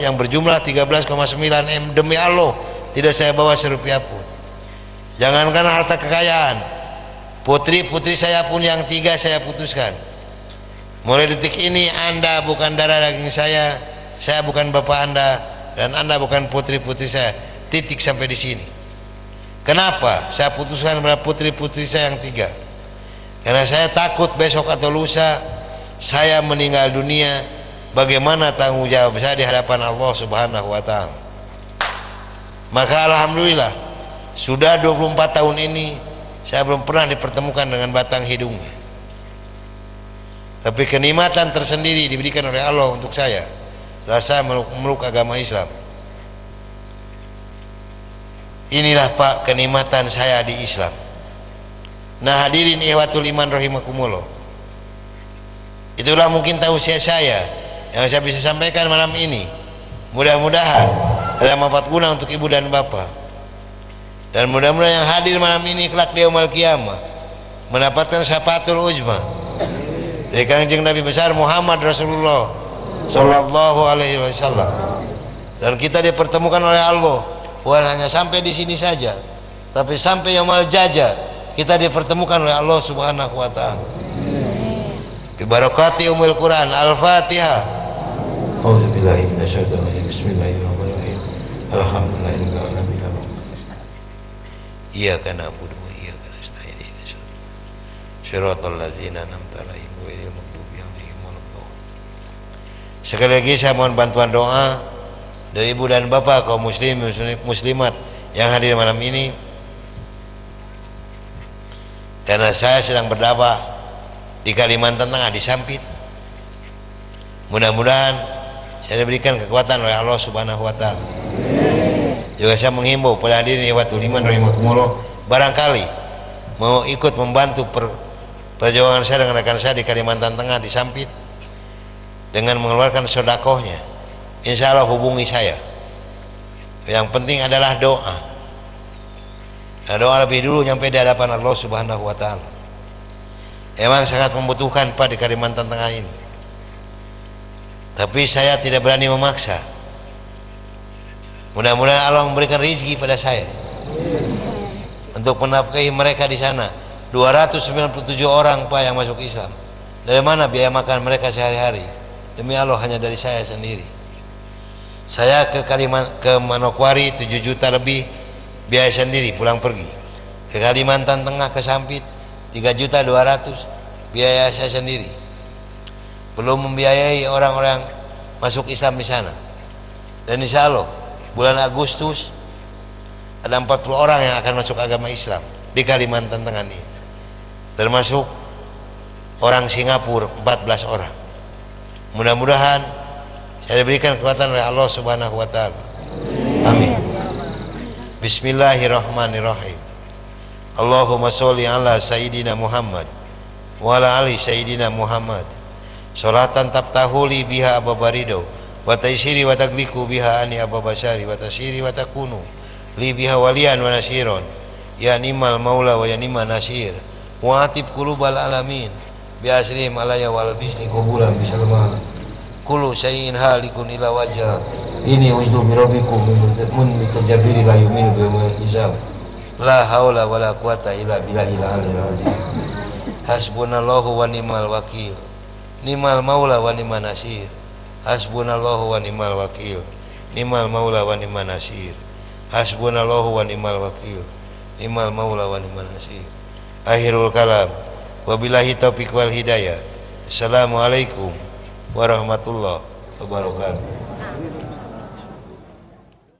yang berjumlah 13,9 M, demi Allah tidak saya bawa serupiah pun. Jangankan harta kekayaan, putri-putri saya pun yang 3 saya putuskan. Mulai detik ini Anda bukan darah daging saya bukan bapak Anda, dan Anda bukan putri-putri saya. Titik sampai di sini. Kenapa saya putuskan pada putri-putri saya yang 3? Karena saya takut besok atau lusa saya meninggal dunia, bagaimana tanggung jawab saya di hadapan Allah Subhanahu wa taala. Maka alhamdulillah sudah 24 tahun ini saya belum pernah dipertemukan dengan batang hidungnya. Tapi kenikmatan tersendiri diberikan oleh Allah untuk saya setelah saya meluk agama Islam. Inilah Pak kenikmatan saya di Islam. Nah hadirin ihwatul iman rahimakumullah, itulah mungkin tausiah saya yang saya bisa sampaikan malam ini. Mudah-mudahan ada manfaat guna untuk ibu dan bapak, dan mudah-mudahan yang hadir malam ini kelak di yaumul qiyamah mendapatkan syafaatul uzma dari Kanjeng Nabi besar Muhammad Rasulullah sallallahu alaihi wasallam. Dan kita dipertemukan oleh Allah bukan hanya sampai di sini saja, tapi sampai yaumul jazaa kita dipertemukan oleh Allah Subhanahu wa taala. Bi barakati umul Quran. Al-Fatihah. A'udzubillahi minasyaitonir rajim. Bismillahirrahmanirrahim. Alhamdulillahirabbil alamin. Iyyaka na'budu wa iyyaka nasta'in. Shiratal ladzina an'amta 'alaihim ghairil maghdubi 'alaihim waladdallin. Sekali lagi saya mohon bantuan doa dari ibu dan bapak kaum muslim muslimat yang hadir malam ini, karena saya sedang berdakwah di Kalimantan Tengah, di Sampit. Mudah-mudahan saya diberikan kekuatan oleh Allah Subhanahu wa taala. Juga saya menghimbau pada hadirin ihwatul iman rahimakumullah, barangkali mau ikut membantu perjuangan saya dengan rekan saya di Kalimantan Tengah, di Sampit, dengan mengeluarkan sedekahnya, insya Allah hubungi saya. Yang penting adalah doa. Nah, doa lebih dulu nyampe di hadapan Allah Subhanahu wa taala. Emang sangat membutuhkan Pak di Kalimantan Tengah ini. Tapi saya tidak berani memaksa. Mudah-mudahan Allah memberikan rezeki pada saya untuk menafkahi mereka di sana. 297 orang Pak yang masuk Islam Dari mana biaya makan mereka sehari-hari? Demi Allah hanya dari saya sendiri. Saya ke Manokwari 7 juta lebih biaya sendiri pulang pergi. Ke Kalimantan Tengah ke Sampit 3.200.000 biaya saya sendiri. Belum membiayai orang-orang masuk Islam di sana. Dan insya Allah bulan Agustus ada 40 orang yang akan masuk agama Islam di Kalimantan Tengah ini. Termasuk orang Singapura 14 orang. Mudah-mudahan saya diberikan kekuatan oleh Allah Subhanahu wa taala. Amin. Bismillahirrahmanirrahim. Allahumma sholli ala sayyidina Muhammad wa ala ali sayyidina Muhammad. Sholatan tabtahuli biha ababarido wa taysiri wa tagliku biha ani ababashari wa tasyiri wa takunu li biha waliyan wa nasiron. Ya nimal maula wa ya nimal nasir. Wa atib qulubal alamin bi asrihim alaya wal bisni qubulan bisalma kullu syai'in halikun ila wajha ini uzu bi rabbikum min mutajabiri la yuminu bi yawmil hisab la haula wala quwata illa billahil aliyil azim. Hasbunallahu wa ni'mal wakil, ni'mal maula wa ni'man nasir. Hasbunallahu wa ni'mal wakil, ni'mal maula wa ni'man nasir. Hasbunallahu wa ni'mal wakil, ni'mal maula wa ni'man nasir. Akhirul kalam, wabillahi taufiq wal hidayah. Assalamualaikum warahmatullahi wabarakatuh.